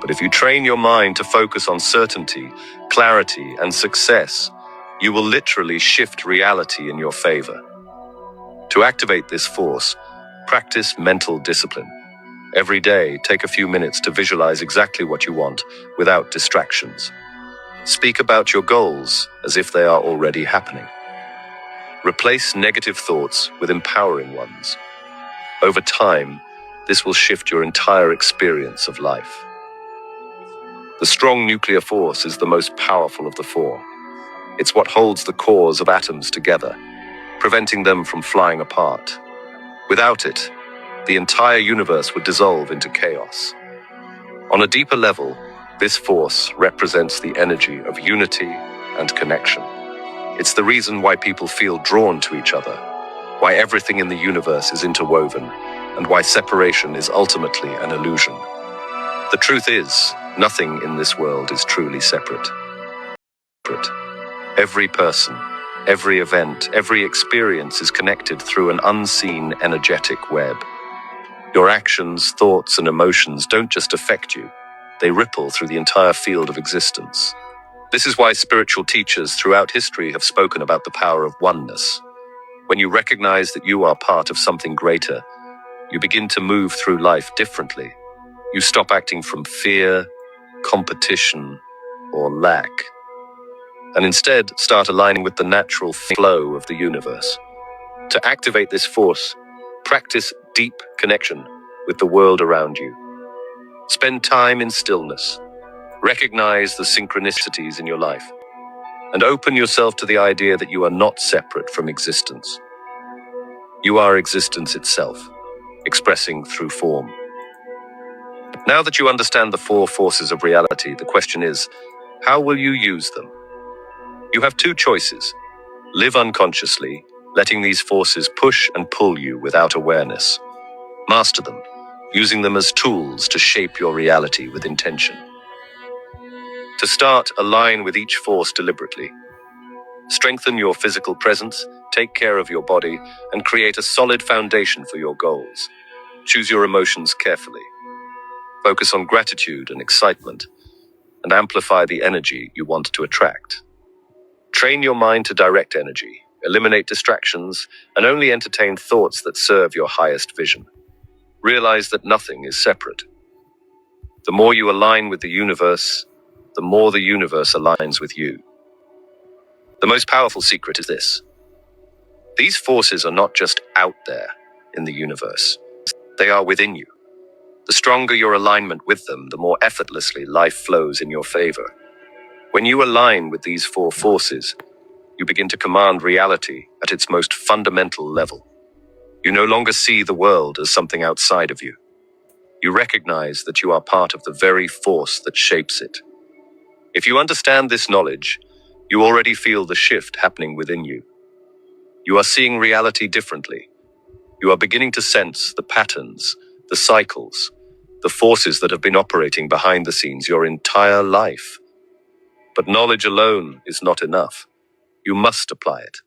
But if you train your mind to focus on certainty, clarity, and success, you will literally shift reality in your favor. To activate this force, practice mental discipline. Every day, take a few minutes to visualize exactly what you want without distractions. Speak about your goals as if they are already happening. Replace negative thoughts with empowering ones. Over time, this will shift your entire experience of life. The strong nuclear force is the most powerful of the four. It's what holds the cores of atoms together, preventing them from flying apart. Without it, the entire universe would dissolve into chaos. On a deeper level, this force represents the energy of unity and connection. It's the reason why people feel drawn to each other, why everything in the universe is interwoven, and why separation is ultimately an illusion. The truth is, nothing in this world is truly separate. Every person, every event, every experience is connected through an unseen energetic web. Your actions, thoughts, and emotions don't just affect you, they ripple through the entire field of existence. This is why spiritual teachers throughout history have spoken about the power of oneness. When you recognize that you are part of something greater, you begin to move through life differently. You stop acting from fear, competition, or lack, and instead start aligning with the natural flow of the universe. To activate this force, practice deep connection with the world around you. Spend time in stillness. Recognize the synchronicities in your life, and open yourself to the idea that you are not separate from existence. You are existence itself, expressing through form. Now that you understand the four forces of reality, the question is, how will you use them? You have two choices. Live unconsciously, letting these forces push and pull you without awareness. Master them, using them as tools to shape your reality with intention. To start, align with each force deliberately. Strengthen your physical presence, take care of your body, and create a solid foundation for your goals. Choose your emotions carefully. Focus on gratitude and excitement, and amplify the energy you want to attract. Train your mind to direct energy, eliminate distractions, and only entertain thoughts that serve your highest vision. Realize that nothing is separate. The more you align with the universe, the more the universe aligns with you. The most powerful secret is this. These forces are not just out there in the universe. They are within you. The stronger your alignment with them, the more effortlessly life flows in your favor. When you align with these four forces, you begin to command reality at its most fundamental level. You no longer see the world as something outside of you. You recognize that you are part of the very force that shapes it. If you understand this knowledge, you already feel the shift happening within you. You are seeing reality differently. You are beginning to sense the patterns, the cycles, the forces that have been operating behind the scenes your entire life. But knowledge alone is not enough. You must apply it.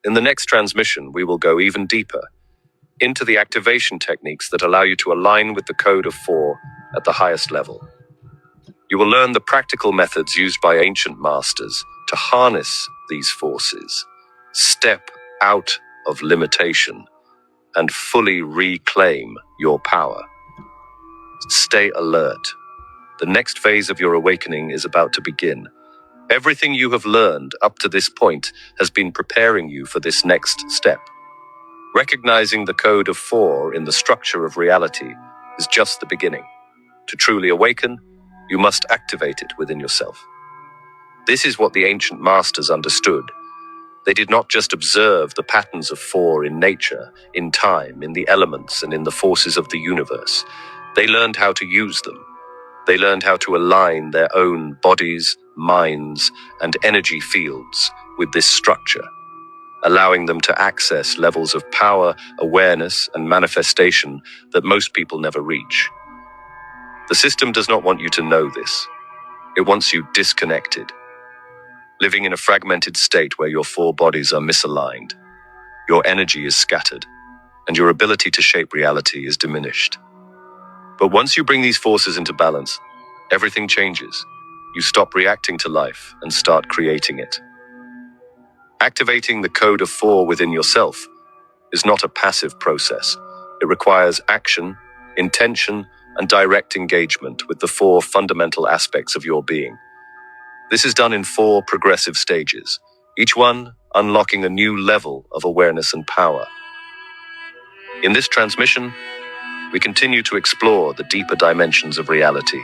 In the next transmission, we will go even deeper into the activation techniques that allow you to align with the code of four at the highest level. You will learn the practical methods used by ancient masters to harness these forces, step out of limitation, and fully reclaim your power. Stay alert. The next phase of your awakening is about to begin. Everything you have learned up to this point has been preparing you for this next step. Recognizing the code of four in the structure of reality is just the beginning. To truly awaken, you must activate it within yourself. This is what the ancient masters understood. They did not just observe the patterns of four in nature, in time, in the elements, and in the forces of the universe. They learned how to use them. They learned how to align their own bodies, minds, and energy fields with this structure, allowing them to access levels of power, awareness, and manifestation that most people never reach. The system does not want you to know this. It wants you disconnected, living in a fragmented state where your four bodies are misaligned, your energy is scattered, and your ability to shape reality is diminished. But once you bring these forces into balance, everything changes. You stop reacting to life and start creating it. Activating the code of four within yourself is not a passive process. It requires action, intention, and direct engagement with the four fundamental aspects of your being. This is done in four progressive stages, each one unlocking a new level of awareness and power. In this transmission, we continue to explore the deeper dimensions of reality.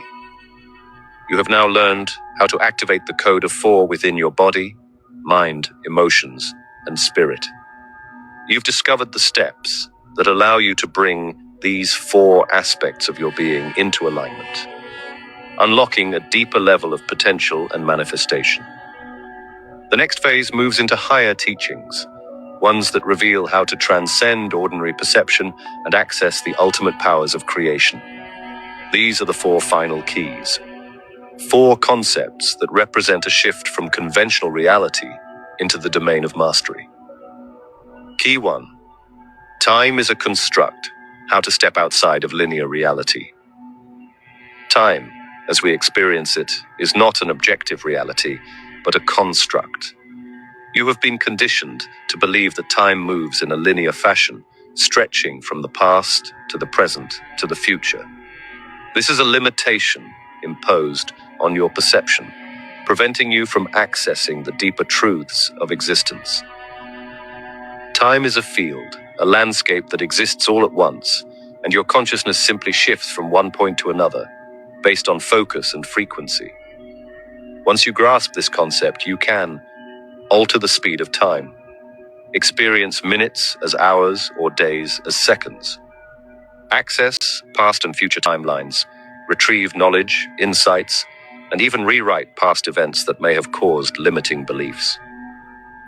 You have now learned how to activate the code of four within your body, mind, emotions, and spirit. You've discovered the steps that allow you to bring these four aspects of your being into alignment, unlocking a deeper level of potential and manifestation. The next phase moves into higher teachings, ones that reveal how to transcend ordinary perception and access the ultimate powers of creation. These are the four final keys. Four concepts that represent a shift from conventional reality into the domain of mastery. Key 1. Time is a construct, how to step outside of linear reality. Time, as we experience it, is not an objective reality, but a construct. You have been conditioned to believe that time moves in a linear fashion, stretching from the past to the present to the future. This is a limitation imposed on your perception, preventing you from accessing the deeper truths of existence. Time is a field, a landscape that exists all at once, and your consciousness simply shifts from one point to another, based on focus and frequency. Once you grasp this concept, you can alter the speed of time, experience minutes as hours or days as seconds, access past and future timelines, retrieve knowledge, insights, and even rewrite past events that may have caused limiting beliefs.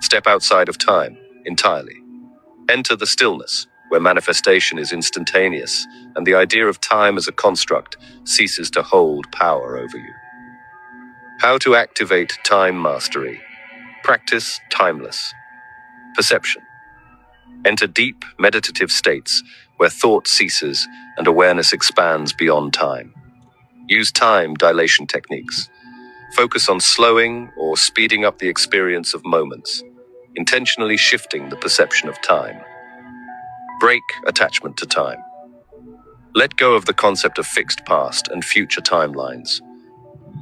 Step outside of time entirely. Enter the stillness, where manifestation is instantaneous, and the idea of time as a construct ceases to hold power over you. How to activate time mastery. Practice timeless perception. Enter deep meditative states where thought ceases and awareness expands beyond time. Use time dilation techniques. Focus on slowing or speeding up the experience of moments, intentionally shifting the perception of time. Break attachment to time. Let go of the concept of fixed past and future timelines.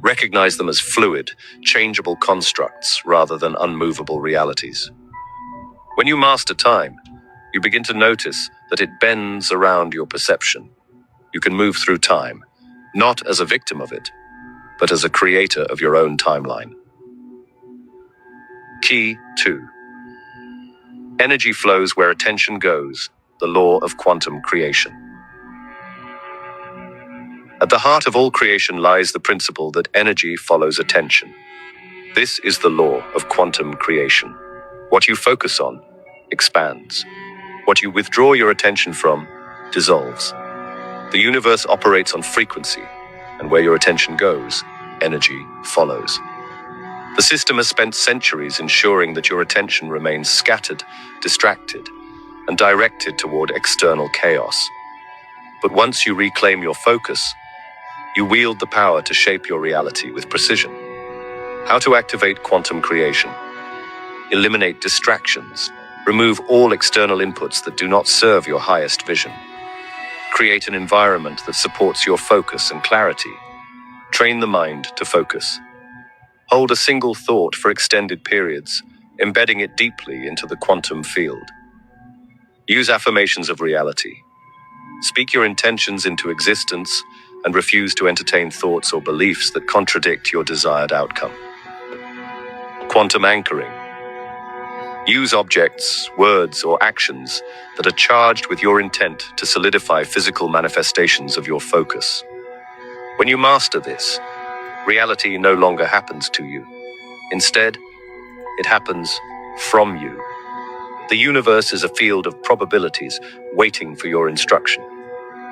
Recognize them as fluid, changeable constructs rather than unmovable realities. When you master time, you begin to notice that it bends around your perception. You can move through time, not as a victim of it, but as a creator of your own timeline. Key 2. Energy flows where attention goes, the law of quantum creation. At the heart of all creation lies the principle that energy follows attention. This is the law of quantum creation. What you focus on expands. What you withdraw your attention from dissolves. The universe operates on frequency, and where your attention goes, energy follows. The system has spent centuries ensuring that your attention remains scattered, distracted, and directed toward external chaos. But once you reclaim your focus, you wield the power to shape your reality with precision. How to activate quantum creation? Eliminate distractions. Remove all external inputs that do not serve your highest vision. Create an environment that supports your focus and clarity. Train the mind to focus. Hold a single thought for extended periods, embedding it deeply into the quantum field. Use affirmations of reality. Speak your intentions into existence and refuse to entertain thoughts or beliefs that contradict your desired outcome. Quantum anchoring. Use objects, words, or actions that are charged with your intent to solidify physical manifestations of your focus. When you master this, reality no longer happens to you. Instead, it happens from you. The universe is a field of probabilities waiting for your instruction.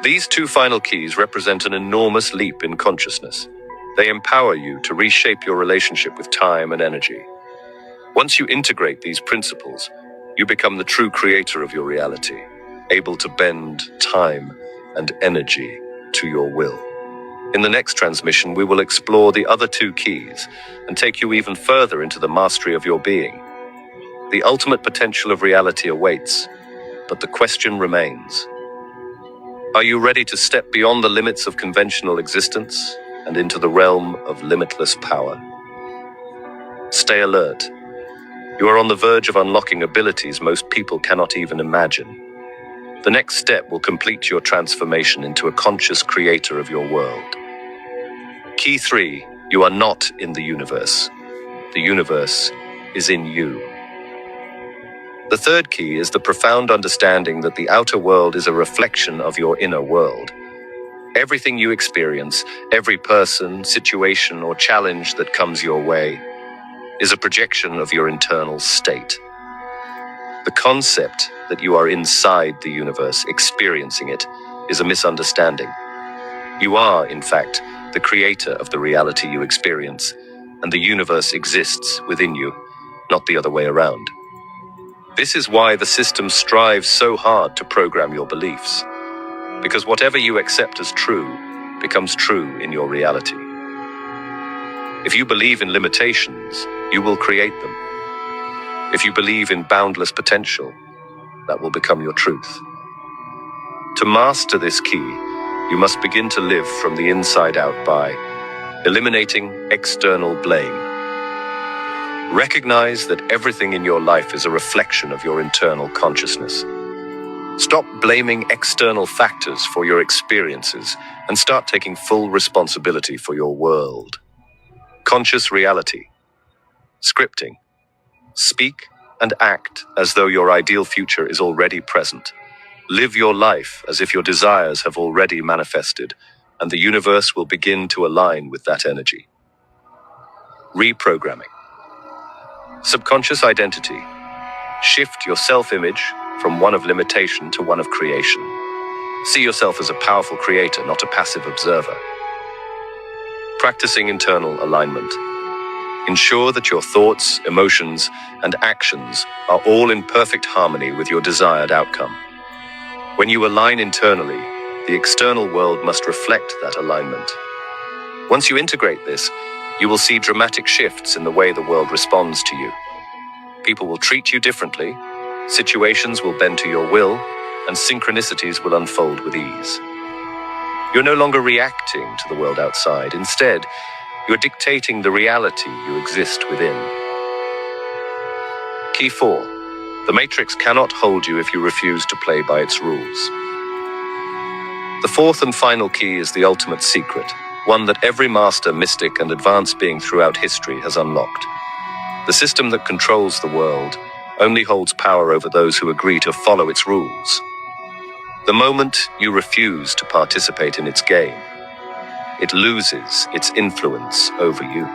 These two final keys represent an enormous leap in consciousness. They empower you to reshape your relationship with time and energy. Once you integrate these principles, you become the true creator of your reality, able to bend time and energy to your will. In the next transmission, we will explore the other two keys and take you even further into the mastery of your being. The ultimate potential of reality awaits, but the question remains: are you ready to step beyond the limits of conventional existence and into the realm of limitless power? Stay alert. You are on the verge of unlocking abilities most people cannot even imagine. The next step will complete your transformation into a conscious creator of your world. Key 3, you are not in the universe. The universe is in you. The third key is the profound understanding that the outer world is a reflection of your inner world. Everything you experience, every person, situation, or challenge that comes your way, is a projection of your internal state. The concept that you are inside the universe, experiencing it, is a misunderstanding. You are, in fact, the creator of the reality you experience, and the universe exists within you, not the other way around. This is why the system strives so hard to program your beliefs, because whatever you accept as true becomes true in your reality. If you believe in limitations, you will create them. If you believe in boundless potential, that will become your truth. To master this key, you must begin to live from the inside out by eliminating external blame. Recognize that everything in your life is a reflection of your internal consciousness. Stop blaming external factors for your experiences and start taking full responsibility for your world. Conscious reality. Scripting. Speak and act as though your ideal future is already present. Live your life as if your desires have already manifested, and the universe will begin to align with that energy. Reprogramming. Subconscious identity. Shift your self-image from one of limitation to one of creation. See yourself as a powerful creator, not a passive observer. Practicing internal alignment. Ensure that your thoughts, emotions, and actions are all in perfect harmony with your desired outcome. When you align internally, the external world must reflect that alignment. Once you integrate this, you will see dramatic shifts in the way the world responds to you. People will treat you differently, situations will bend to your will, and synchronicities will unfold with ease. You're no longer reacting to the world outside. Instead, you're dictating the reality you exist within. Key 4. The Matrix cannot hold you if you refuse to play by its rules. The fourth and final key is the ultimate secret, one that every master, mystic, and advanced being throughout history has unlocked. The system that controls the world only holds power over those who agree to follow its rules. The moment you refuse to participate in its game, it loses its influence over you.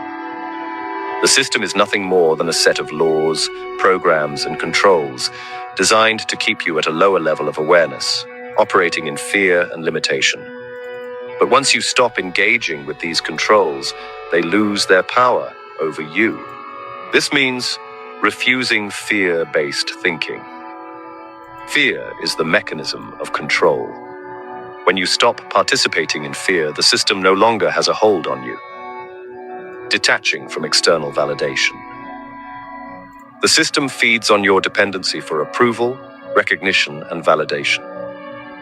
The system is nothing more than a set of laws, programs, and controls designed to keep you at a lower level of awareness, operating in fear and limitation. But once you stop engaging with these controls, they lose their power over you. This means refusing fear-based thinking. Fear is the mechanism of control. When you stop participating in fear, the system no longer has a hold on you. Detaching from external validation. The system feeds on your dependency for approval, recognition, and validation.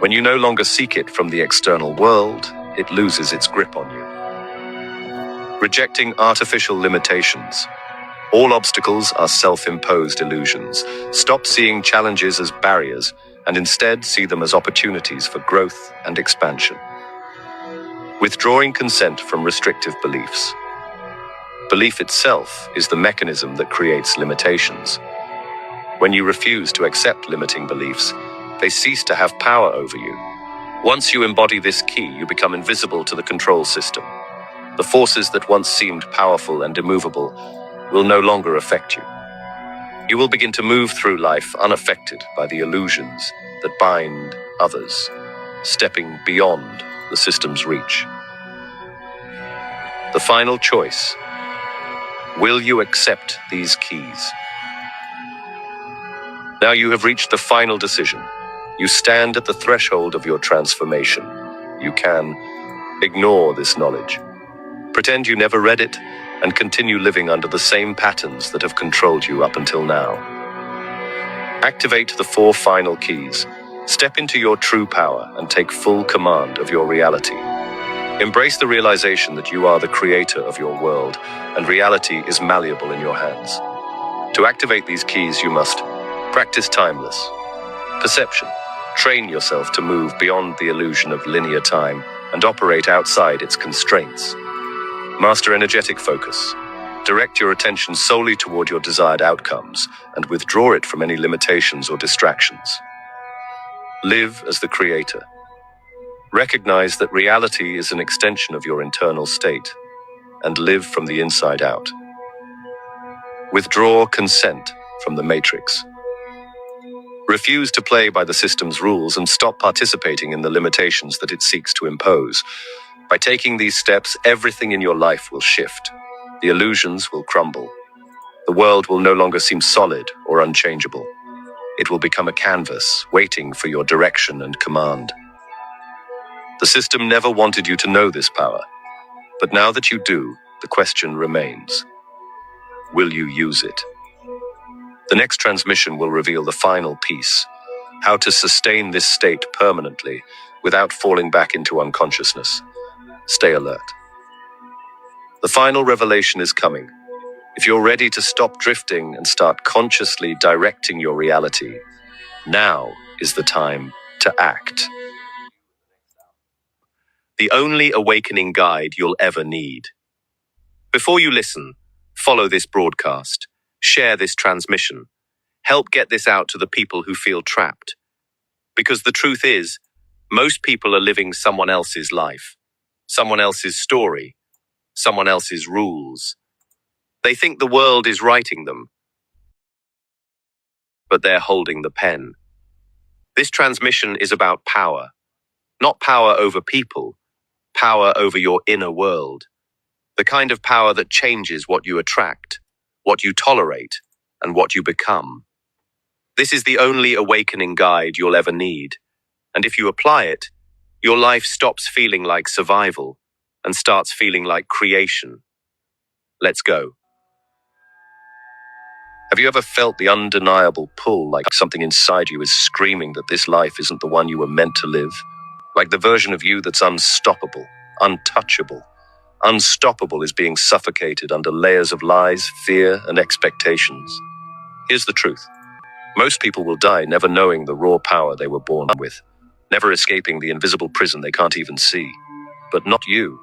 When you no longer seek it from the external world, it loses its grip on you. Rejecting artificial limitations. All obstacles are self-imposed illusions. Stop seeing challenges as barriers and instead see them as opportunities for growth and expansion. Withdrawing consent from restrictive beliefs. Belief itself is the mechanism that creates limitations. When you refuse to accept limiting beliefs, they cease to have power over you. Once you embody this key, you become invisible to the control system. The forces that once seemed powerful and immovable will no longer affect you. You will begin to move through life unaffected by the illusions that bind others, stepping beyond the system's reach. The final choice. Will you accept these keys? Now you have reached the final decision. You stand at the threshold of your transformation. You can ignore this knowledge. Pretend you never read it and continue living under the same patterns that have controlled you up until now. Activate the 4 final keys. Step into your true power and take full command of your reality. Embrace the realization that you are the creator of your world and reality is malleable in your hands. To activate these keys, you must practice timeless perception. Train yourself to move beyond the illusion of linear time and operate outside its constraints. Master energetic focus. Direct your attention solely toward your desired outcomes and withdraw it from any limitations or distractions. Live as the creator. Recognize that reality is an extension of your internal state and live from the inside out. Withdraw consent from the matrix. Refuse to play by the system's rules and stop participating in the limitations that it seeks to impose. By taking these steps, everything in your life will shift. The illusions will crumble. The world will no longer seem solid or unchangeable. It will become a canvas, waiting for your direction and command. The system never wanted you to know this power, but now that you do, the question remains. Will you use it? The next transmission will reveal the final piece, how to sustain this state permanently without falling back into unconsciousness. Stay alert. The final revelation is coming. If you're ready to stop drifting and start consciously directing your reality, now is the time to act. The only awakening guide you'll ever need. Before you listen, follow this broadcast, share this transmission, help get this out to the people who feel trapped. Because the truth is, most people are living someone else's life, someone else's story, someone else's rules. They think the world is writing them, but they're holding the pen. This transmission is about power, not power over people, power over your inner world. The kind of power that changes what you attract, what you tolerate, and what you become. This is the only awakening guide you'll ever need. And if you apply it, your life stops feeling like survival and starts feeling like creation. Let's go. Have you ever felt the undeniable pull, like something inside you is screaming that this life isn't the one you were meant to live? Like the version of you that's unstoppable, untouchable. Unstoppable is being suffocated under layers of lies, fear, and expectations. Here's the truth. Most people will die never knowing the raw power they were born with, never escaping the invisible prison they can't even see. But not you.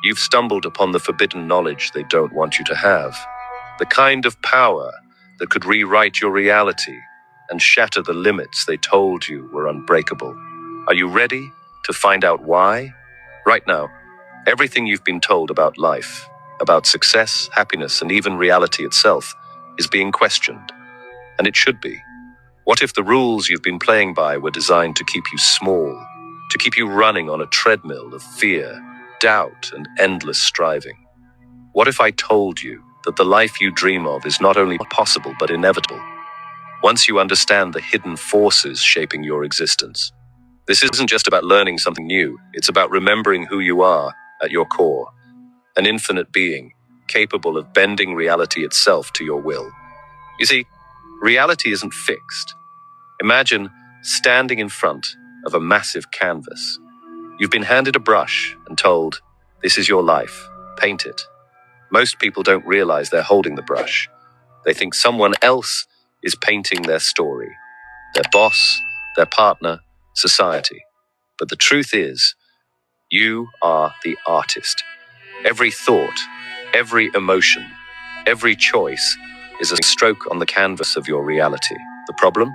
You've stumbled upon the forbidden knowledge they don't want you to have. The kind of power that could rewrite your reality and shatter the limits they told you were unbreakable. Are you ready to find out why? Right now, everything you've been told about life, about success, happiness, and even reality itself is being questioned. And it should be. What if the rules you've been playing by were designed to keep you small, to keep you running on a treadmill of fear, doubt, and endless striving? What if I told you that the life you dream of is not only possible but inevitable? Once you understand the hidden forces shaping your existence. This isn't just about learning something new, it's about remembering who you are at your core, an infinite being, capable of bending reality itself to your will. You see, reality isn't fixed. Imagine standing in front of a massive canvas. You've been handed a brush and told, "This is your life, paint it." Most people don't realize they're holding the brush. They think someone else is painting their story, their boss, their partner, society. But the truth is, you are the artist. Every thought, every emotion, every choice is a stroke on the canvas of your reality. The problem?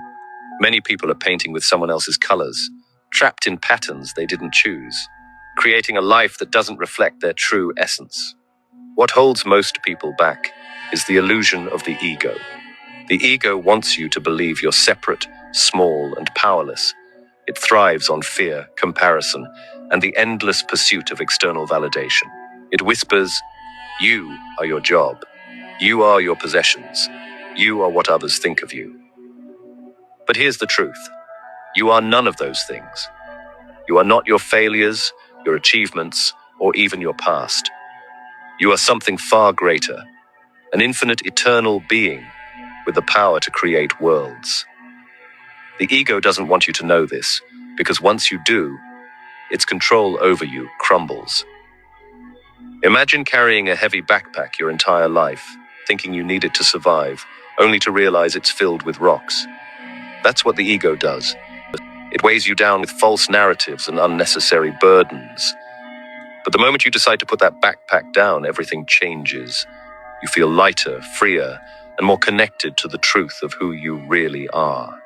Many people are painting with someone else's colors, trapped in patterns they didn't choose, creating a life that doesn't reflect their true essence. What holds most people back is the illusion of the ego. The ego wants you to believe you're separate, small, and powerless. It thrives on fear, comparison, and the endless pursuit of external validation. It whispers, "You are your job. You are your possessions. You are what others think of you." But here's the truth. You are none of those things. You are not your failures, your achievements, or even your past. You are something far greater, an infinite eternal being with the power to create worlds. The ego doesn't want you to know this, because once you do, its control over you crumbles. Imagine carrying a heavy backpack your entire life, thinking you need it to survive, only to realize it's filled with rocks. That's what the ego does. It weighs you down with false narratives and unnecessary burdens. But the moment you decide to put that backpack down, everything changes. You feel lighter, freer, and more connected to the truth of who you really are.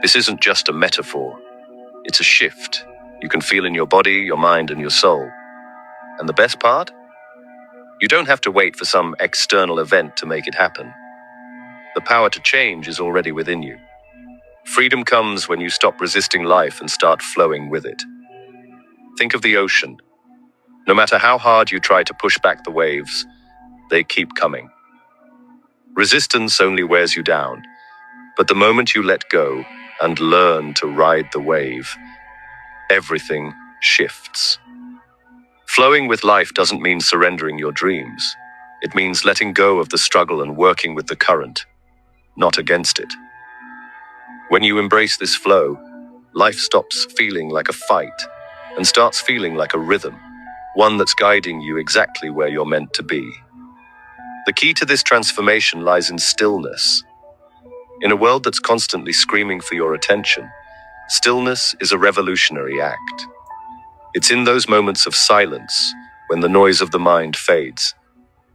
This isn't just a metaphor. It's a shift you can feel in your body, your mind, and your soul. And the best part? You don't have to wait for some external event to make it happen. The power to change is already within you. Freedom comes when you stop resisting life and start flowing with it. Think of the ocean. No matter how hard you try to push back the waves, they keep coming. Resistance only wears you down, but the moment you let go and learn to ride the wave, everything shifts. Flowing with life doesn't mean surrendering your dreams. It means letting go of the struggle and working with the current, not against it. When you embrace this flow, life stops feeling like a fight and starts feeling like a rhythm, one that's guiding you exactly where you're meant to be. The key to this transformation lies in stillness. In a world that's constantly screaming for your attention, stillness is a revolutionary act. It's in those moments of silence, when the noise of the mind fades,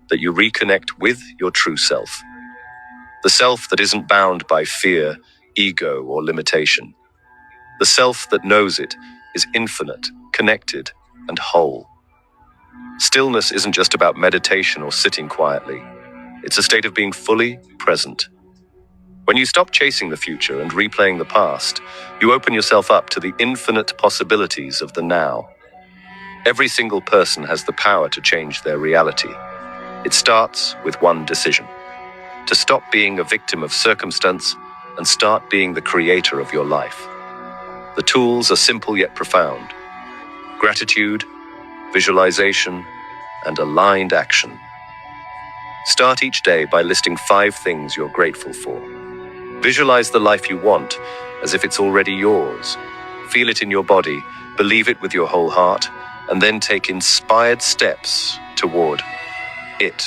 that you reconnect with your true self. The self that isn't bound by fear, ego, or limitation. The self that knows it is infinite, connected, and whole. Stillness isn't just about meditation or sitting quietly. It's a state of being fully present. When you stop chasing the future and replaying the past, you open yourself up to the infinite possibilities of the now. Every single person has the power to change their reality. It starts with one decision: to stop being a victim of circumstance and start being the creator of your life. The tools are simple yet profound: gratitude, visualization, and aligned action. Start each day by listing 5 things you're grateful for. Visualize the life you want as if it's already yours. Feel it in your body, believe it with your whole heart, and then take inspired steps toward it.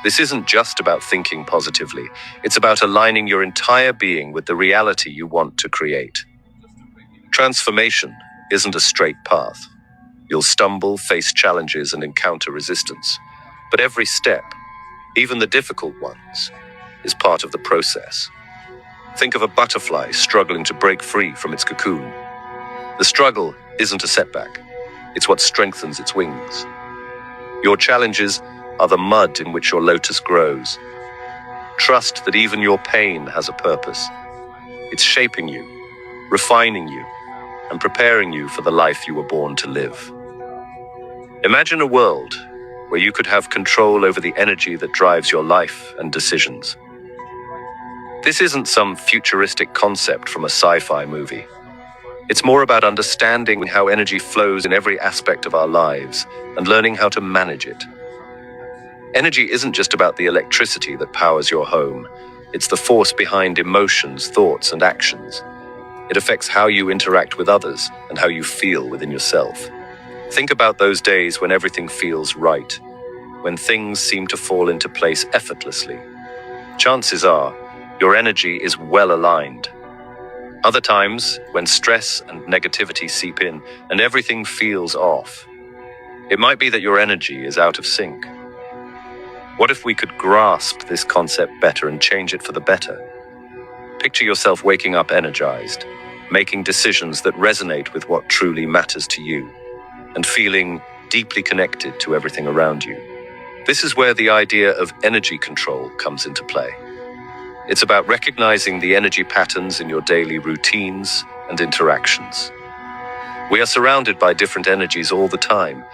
This isn't just about thinking positively. It's about aligning your entire being with the reality you want to create. Transformation isn't a straight path. You'll stumble, face challenges, and encounter resistance. But every step, even the difficult ones, is part of the process. Think of a butterfly struggling to break free from its cocoon. The struggle isn't a setback. It's what strengthens its wings. Your challenges are the mud in which your lotus grows. Trust that even your pain has a purpose. It's shaping you, refining you, and preparing you for the life you were born to live. Imagine a world where you could have control over the energy that drives your life and decisions. This isn't some futuristic concept from a sci-fi movie. It's more about understanding how energy flows in every aspect of our lives and learning how to manage it. Energy isn't just about the electricity that powers your home. It's the force behind emotions, thoughts, and actions. It affects how you interact with others and how you feel within yourself. Think about those days when everything feels right, when things seem to fall into place effortlessly. Chances are, your energy is well aligned. Other times, when stress and negativity seep in and everything feels off, it might be that your energy is out of sync. What if we could grasp this concept better and change it for the better? Picture yourself waking up energized, making decisions that resonate with what truly matters to you, and feeling deeply connected to everything around you. This is where the idea of energy control comes into play. It's about recognizing the energy patterns in your daily routines and interactions. We are surrounded by different energies all the time,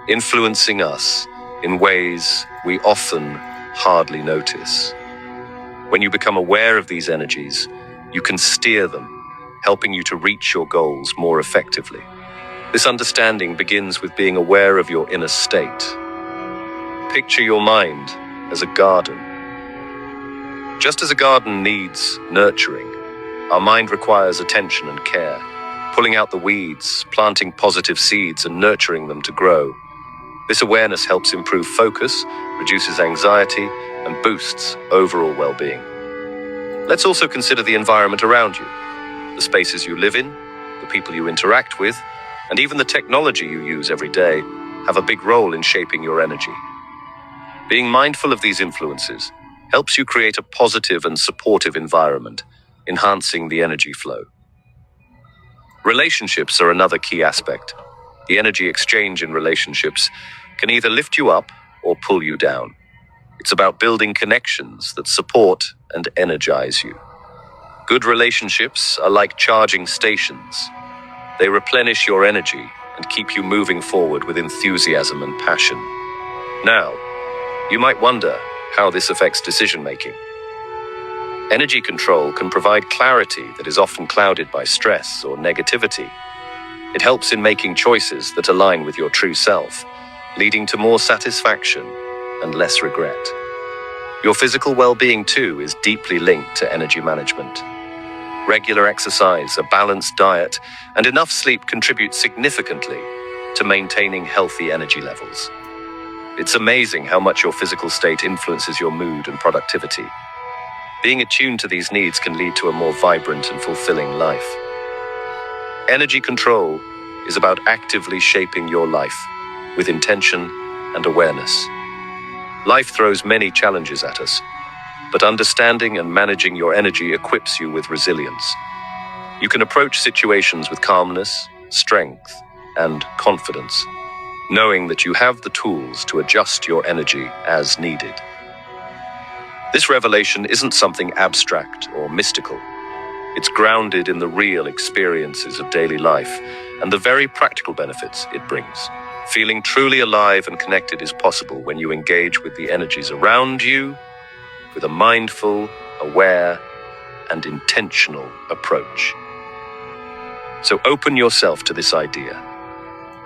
influencing us in ways we often hardly notice. When you become aware of these energies, you can steer them, helping you to reach your goals more effectively. This understanding begins with being aware of your inner state. Picture your mind as a garden. Just as a garden needs nurturing, our mind requires attention and care, pulling out the weeds, planting positive seeds, and nurturing them to grow. This awareness helps improve focus, reduces anxiety, and boosts overall well-being. Let's also consider the environment around you, the spaces you live in, the people you interact with, and even the technology you use every day have a big role in shaping your energy. Being mindful of these influences helps you create a positive and supportive environment, enhancing the energy flow. Relationships are another key aspect. The energy exchange in relationships can either lift you up or pull you down. It's about building connections that support and energize you. Good relationships are like charging stations. They replenish your energy and keep you moving forward with enthusiasm and passion. Now, you might wonder how this affects decision-making. Energy control can provide clarity that is often clouded by stress or negativity. It helps in making choices that align with your true self, leading to more satisfaction and less regret. Your physical well-being, too, is deeply linked to energy management. Regular exercise, a balanced diet, and enough sleep contribute significantly to maintaining healthy energy levels. It's amazing how much your physical state influences your mood and productivity. Being attuned to these needs can lead to a more vibrant and fulfilling life. Energy control is about actively shaping your life with intention and awareness. Life throws many challenges at us, but understanding and managing your energy equips you with resilience. You can approach situations with calmness, strength, and confidence, knowing that you have the tools to adjust your energy as needed. This revelation isn't something abstract or mystical. It's grounded in the real experiences of daily life and the very practical benefits it brings. Feeling truly alive and connected is possible when you engage with the energies around you with a mindful, aware, and intentional approach. So open yourself to this idea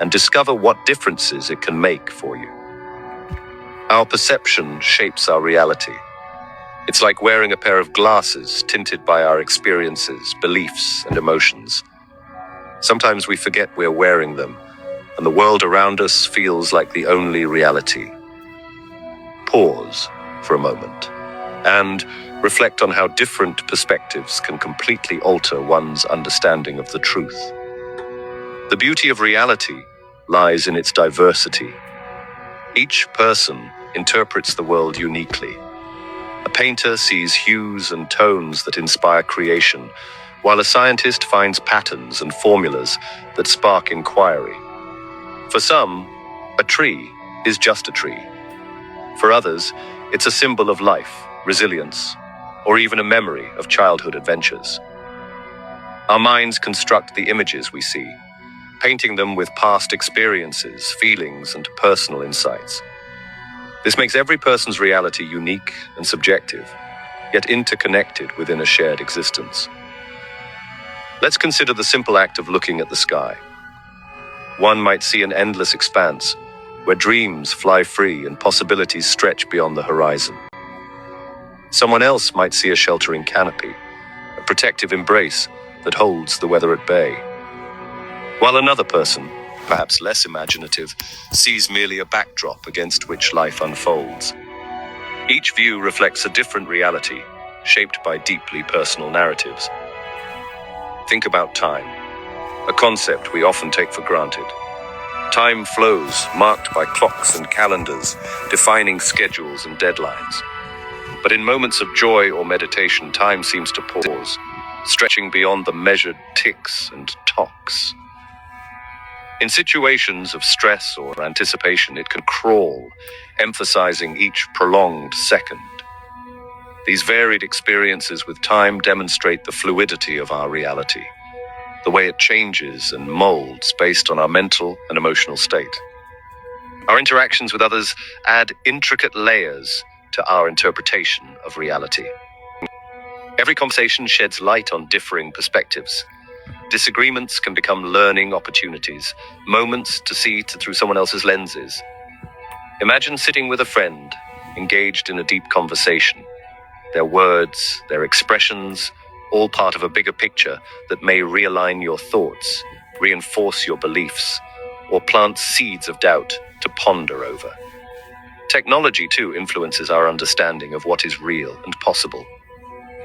and discover what differences it can make for you. Our perception shapes our reality. It's like wearing a pair of glasses tinted by our experiences, beliefs, and emotions. Sometimes we forget we're wearing them, and the world around us feels like the only reality. Pause for a moment and reflect on how different perspectives can completely alter one's understanding of the truth. The beauty of reality lies in its diversity. Each person interprets the world uniquely. A painter sees hues and tones that inspire creation, while a scientist finds patterns and formulas that spark inquiry. For some, a tree is just a tree. For others, it's a symbol of life, resilience, or even a memory of childhood adventures. Our minds construct the images we see, painting them with past experiences, feelings, and personal insights. This makes every person's reality unique and subjective, yet interconnected within a shared existence. Let's consider the simple act of looking at the sky. One might see an endless expanse, where dreams fly free and possibilities stretch beyond the horizon. Someone else might see a sheltering canopy, a protective embrace that holds the weather at bay. While another person, perhaps less imaginative, sees merely a backdrop against which life unfolds. Each view reflects a different reality, shaped by deeply personal narratives. Think about time, a concept we often take for granted. Time flows, marked by clocks and calendars, defining schedules and deadlines. But in moments of joy or meditation, time seems to pause, stretching beyond the measured ticks and tocks. In situations of stress or anticipation, it can crawl, emphasizing each prolonged second. These varied experiences with time demonstrate the fluidity of our reality, the way it changes and molds based on our mental and emotional state. Our interactions with others add intricate layers to our interpretation of reality. Every conversation sheds light on differing perspectives. Disagreements can become learning opportunities, moments to see through someone else's lenses. Imagine sitting with a friend, engaged in a deep conversation. Their words, their expressions, all part of a bigger picture that may realign your thoughts, reinforce your beliefs, or plant seeds of doubt to ponder over. Technology, too, influences our understanding of what is real and possible.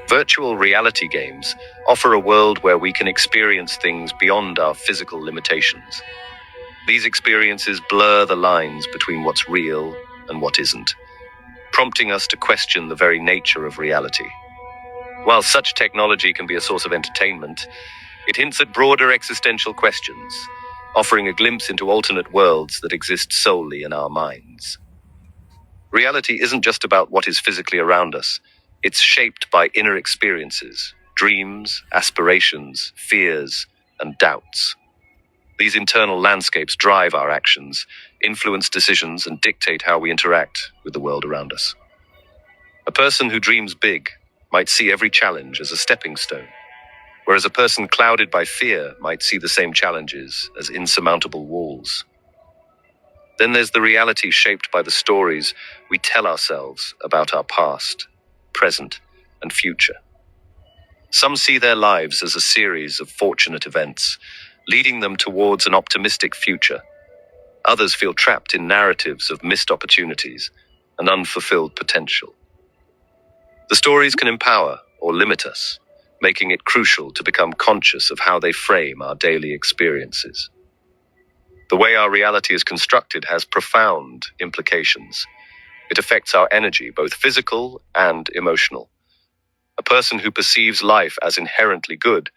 Virtual reality games offer a world where we can experience things beyond our physical limitations. These experiences blur the lines between what's real and what isn't, prompting us to question the very nature of reality. While such technology can be a source of entertainment, it hints at broader existential questions, offering a glimpse into alternate worlds that exist solely in our minds. Reality isn't just about what is physically around us. It's shaped by inner experiences, dreams, aspirations, fears, and doubts. These internal landscapes drive our actions, influence decisions, and dictate how we interact with the world around us. A person who dreams big might see every challenge as a stepping stone, whereas a person clouded by fear might see the same challenges as insurmountable walls. Then there's the reality shaped by the stories we tell ourselves about our past, present, and future. Some see their lives as a series of fortunate events, leading them towards an optimistic future. Others feel trapped in narratives of missed opportunities and unfulfilled potential. The stories can empower or limit us, making it crucial to become conscious of how they frame our daily experiences. The way our reality is constructed has profound implications. It affects our energy, both physical and emotional. A person who perceives life as inherently good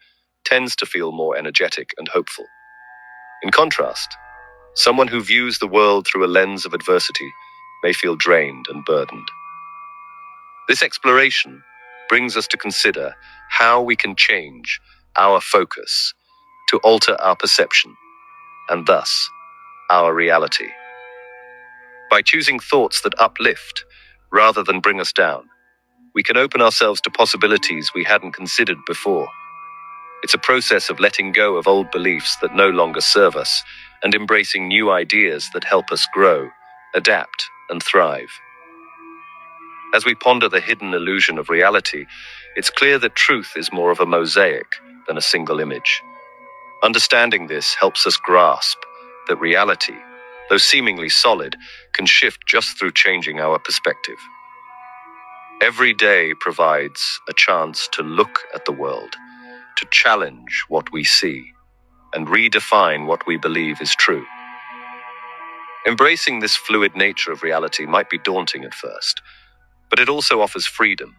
tends to feel more energetic and hopeful. In contrast, someone who views the world through a lens of adversity may feel drained and burdened. This exploration brings us to consider how we can change our focus to alter our perception and thus our reality. By choosing thoughts that uplift rather than bring us down, we can open ourselves to possibilities we hadn't considered before. It's a process of letting go of old beliefs that no longer serve us and embracing new ideas that help us grow, adapt, and thrive. As we ponder the hidden illusion of reality, it's clear that truth is more of a mosaic than a single image. Understanding this helps us grasp that reality, though seemingly solid, can shift just through changing our perspective. Every day provides a chance to look at the world, to challenge what we see, and redefine what we believe is true. Embracing this fluid nature of reality might be daunting at first, but it also offers freedom,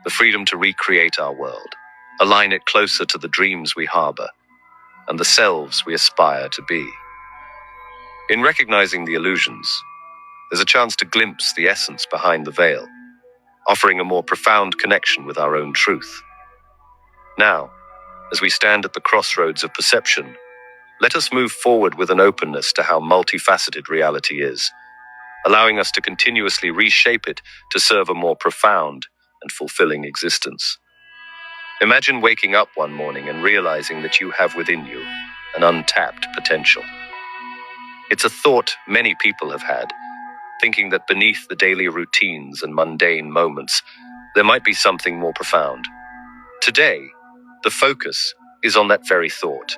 the freedom to recreate our world, align it closer to the dreams we harbor and the selves we aspire to be. In recognizing the illusions, there's a chance to glimpse the essence behind the veil, offering a more profound connection with our own truth. Now, as we stand at the crossroads of perception, let us move forward with an openness to how multifaceted reality is, allowing us to continuously reshape it to serve a more profound and fulfilling existence. Imagine waking up one morning and realizing that you have within you an untapped potential. It's a thought many people have had, thinking that beneath the daily routines and mundane moments, there might be something more profound. Today, the focus is on that very thought.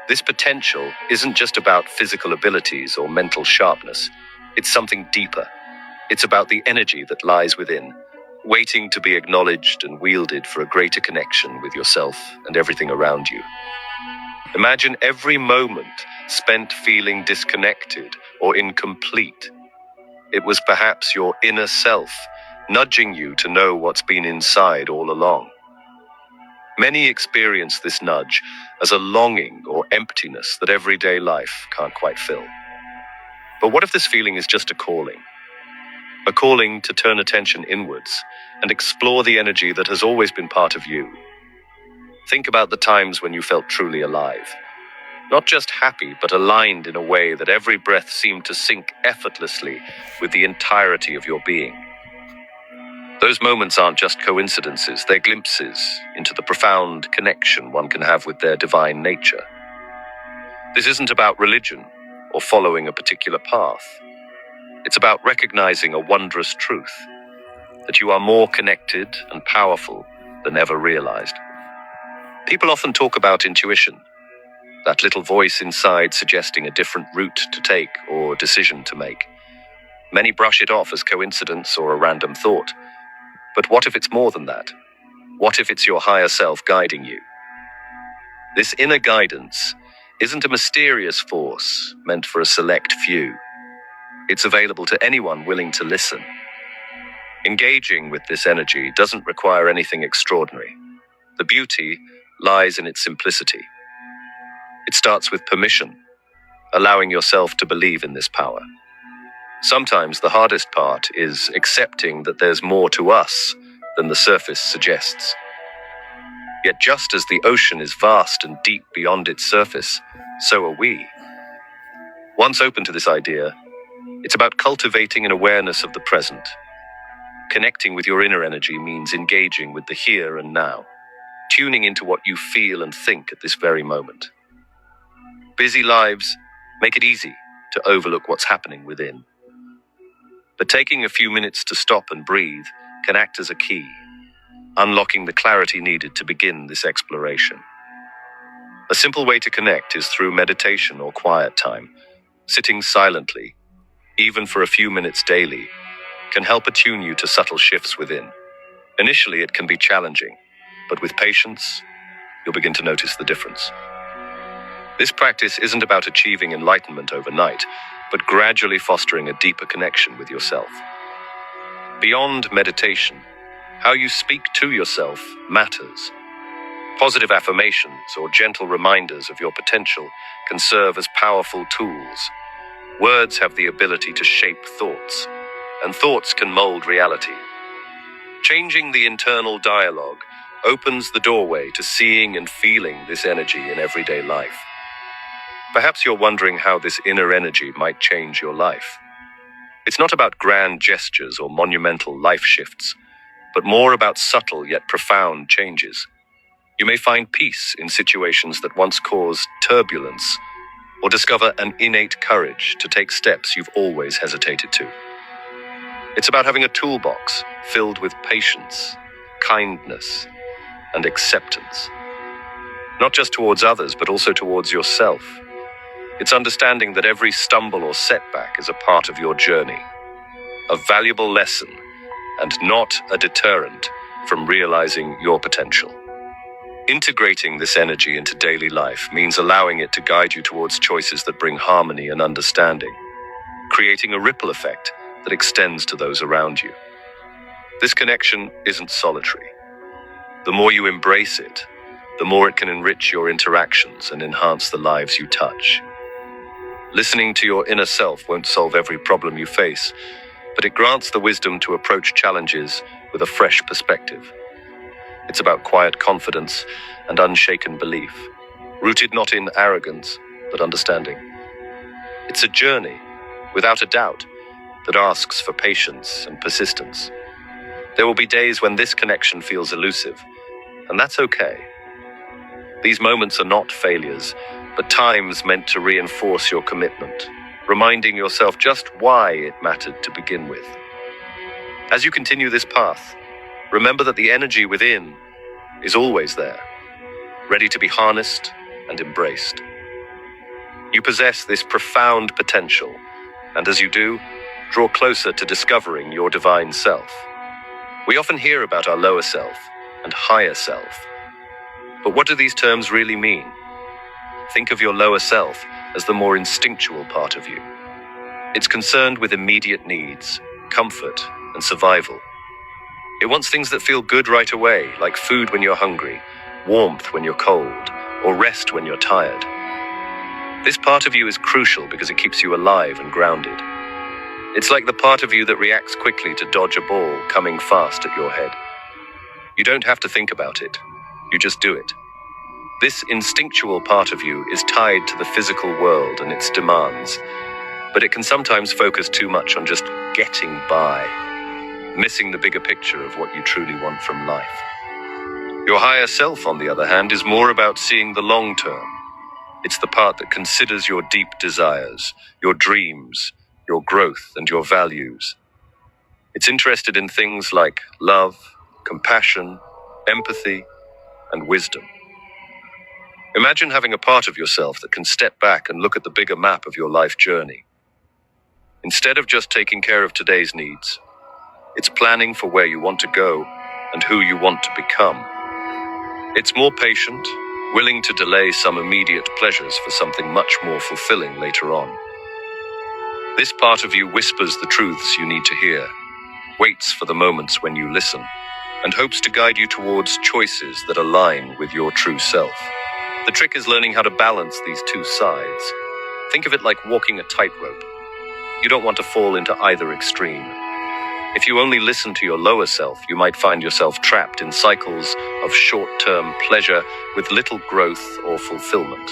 This potential isn't just about physical abilities or mental sharpness. It's something deeper. It's about the energy that lies within, waiting to be acknowledged and wielded for a greater connection with yourself and everything around you. Imagine every moment spent feeling disconnected or incomplete. It was perhaps your inner self nudging you to know what's been inside all along. Many experience this nudge as a longing or emptiness that everyday life can't quite fill. But what if this feeling is just a calling? A calling to turn attention inwards and explore the energy that has always been part of you. Think about the times when you felt truly alive. Not just happy, but aligned in a way that every breath seemed to sync effortlessly with the entirety of your being. Those moments aren't just coincidences, they're glimpses into the profound connection one can have with their divine nature. This isn't about religion or following a particular path. It's about recognizing a wondrous truth, that you are more connected and powerful than ever realized. People often talk about intuition, that little voice inside suggesting a different route to take or decision to make. Many brush it off as coincidence or a random thought. But what if it's more than that? What if it's your higher self guiding you? This inner guidance isn't a mysterious force meant for a select few. It's available to anyone willing to listen. Engaging with this energy doesn't require anything extraordinary. The beauty lies in its simplicity. It starts with permission, allowing yourself to believe in this power. Sometimes the hardest part is accepting that there's more to us than the surface suggests. Yet just as the ocean is vast and deep beyond its surface, so are we. Once open to this idea, it's about cultivating an awareness of the present. Connecting with your inner energy means engaging with the here and now, tuning into what you feel and think at this very moment. Busy lives make it easy to overlook what's happening within. But taking a few minutes to stop and breathe can act as a key, unlocking the clarity needed to begin this exploration. A simple way to connect is through meditation or quiet time. Sitting silently, even for a few minutes daily, can help attune you to subtle shifts within. Initially, it can be challenging, but with patience, you'll begin to notice the difference. This practice isn't about achieving enlightenment overnight, but gradually fostering a deeper connection with yourself. Beyond meditation, how you speak to yourself matters. Positive affirmations or gentle reminders of your potential can serve as powerful tools. Words have the ability to shape thoughts, and thoughts can mold reality. Changing the internal dialogue opens the doorway to seeing and feeling this energy in everyday life. Perhaps you're wondering how this inner energy might change your life. It's not about grand gestures or monumental life shifts, but more about subtle yet profound changes. You may find peace in situations that once caused turbulence, or discover an innate courage to take steps you've always hesitated to. It's about having a toolbox filled with patience, kindness, and acceptance. Not just towards others, but also towards yourself. It's understanding that every stumble or setback is a part of your journey, a valuable lesson, and not a deterrent from realizing your potential. Integrating this energy into daily life means allowing it to guide you towards choices that bring harmony and understanding, creating a ripple effect that extends to those around you. This connection isn't solitary. The more you embrace it, the more it can enrich your interactions and enhance the lives you touch. Listening to your inner self won't solve every problem you face, but it grants the wisdom to approach challenges with a fresh perspective. It's about quiet confidence and unshaken belief, rooted not in arrogance, but understanding. It's a journey, without a doubt, that asks for patience and persistence. There will be days when this connection feels elusive, and that's okay. These moments are not failures, but times meant to reinforce your commitment, reminding yourself just why it mattered to begin with. As you continue this path, remember that the energy within is always there, ready to be harnessed and embraced. You possess this profound potential, and as you do, draw closer to discovering your divine self. We often hear about our lower self and higher self, but what do these terms really mean? Think of your lower self as the more instinctual part of you. It's concerned with immediate needs, comfort, and survival. It wants things that feel good right away, like food when you're hungry, warmth when you're cold, or rest when you're tired. This part of you is crucial because it keeps you alive and grounded. It's like the part of you that reacts quickly to dodge a ball coming fast at your head. You don't have to think about it. You just do it. This instinctual part of you is tied to the physical world and its demands, but it can sometimes focus too much on just getting by, missing the bigger picture of what you truly want from life. Your higher self, on the other hand, is more about seeing the long term. It's the part that considers your deep desires, your dreams, your growth, and your values. It's interested in things like love, compassion, empathy, and wisdom. Imagine having a part of yourself that can step back and look at the bigger map of your life journey. Instead of just taking care of today's needs, it's planning for where you want to go and who you want to become. It's more patient, willing to delay some immediate pleasures for something much more fulfilling later on. This part of you whispers the truths you need to hear, waits for the moments when you listen, and hopes to guide you towards choices that align with your true self. The trick is learning how to balance these two sides. Think of it like walking a tightrope. You don't want to fall into either extreme. If you only listen to your lower self, you might find yourself trapped in cycles of short-term pleasure with little growth or fulfillment.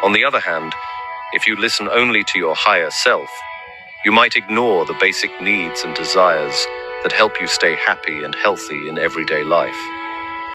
On the other hand, if you listen only to your higher self, you might ignore the basic needs and desires that help you stay happy and healthy in everyday life.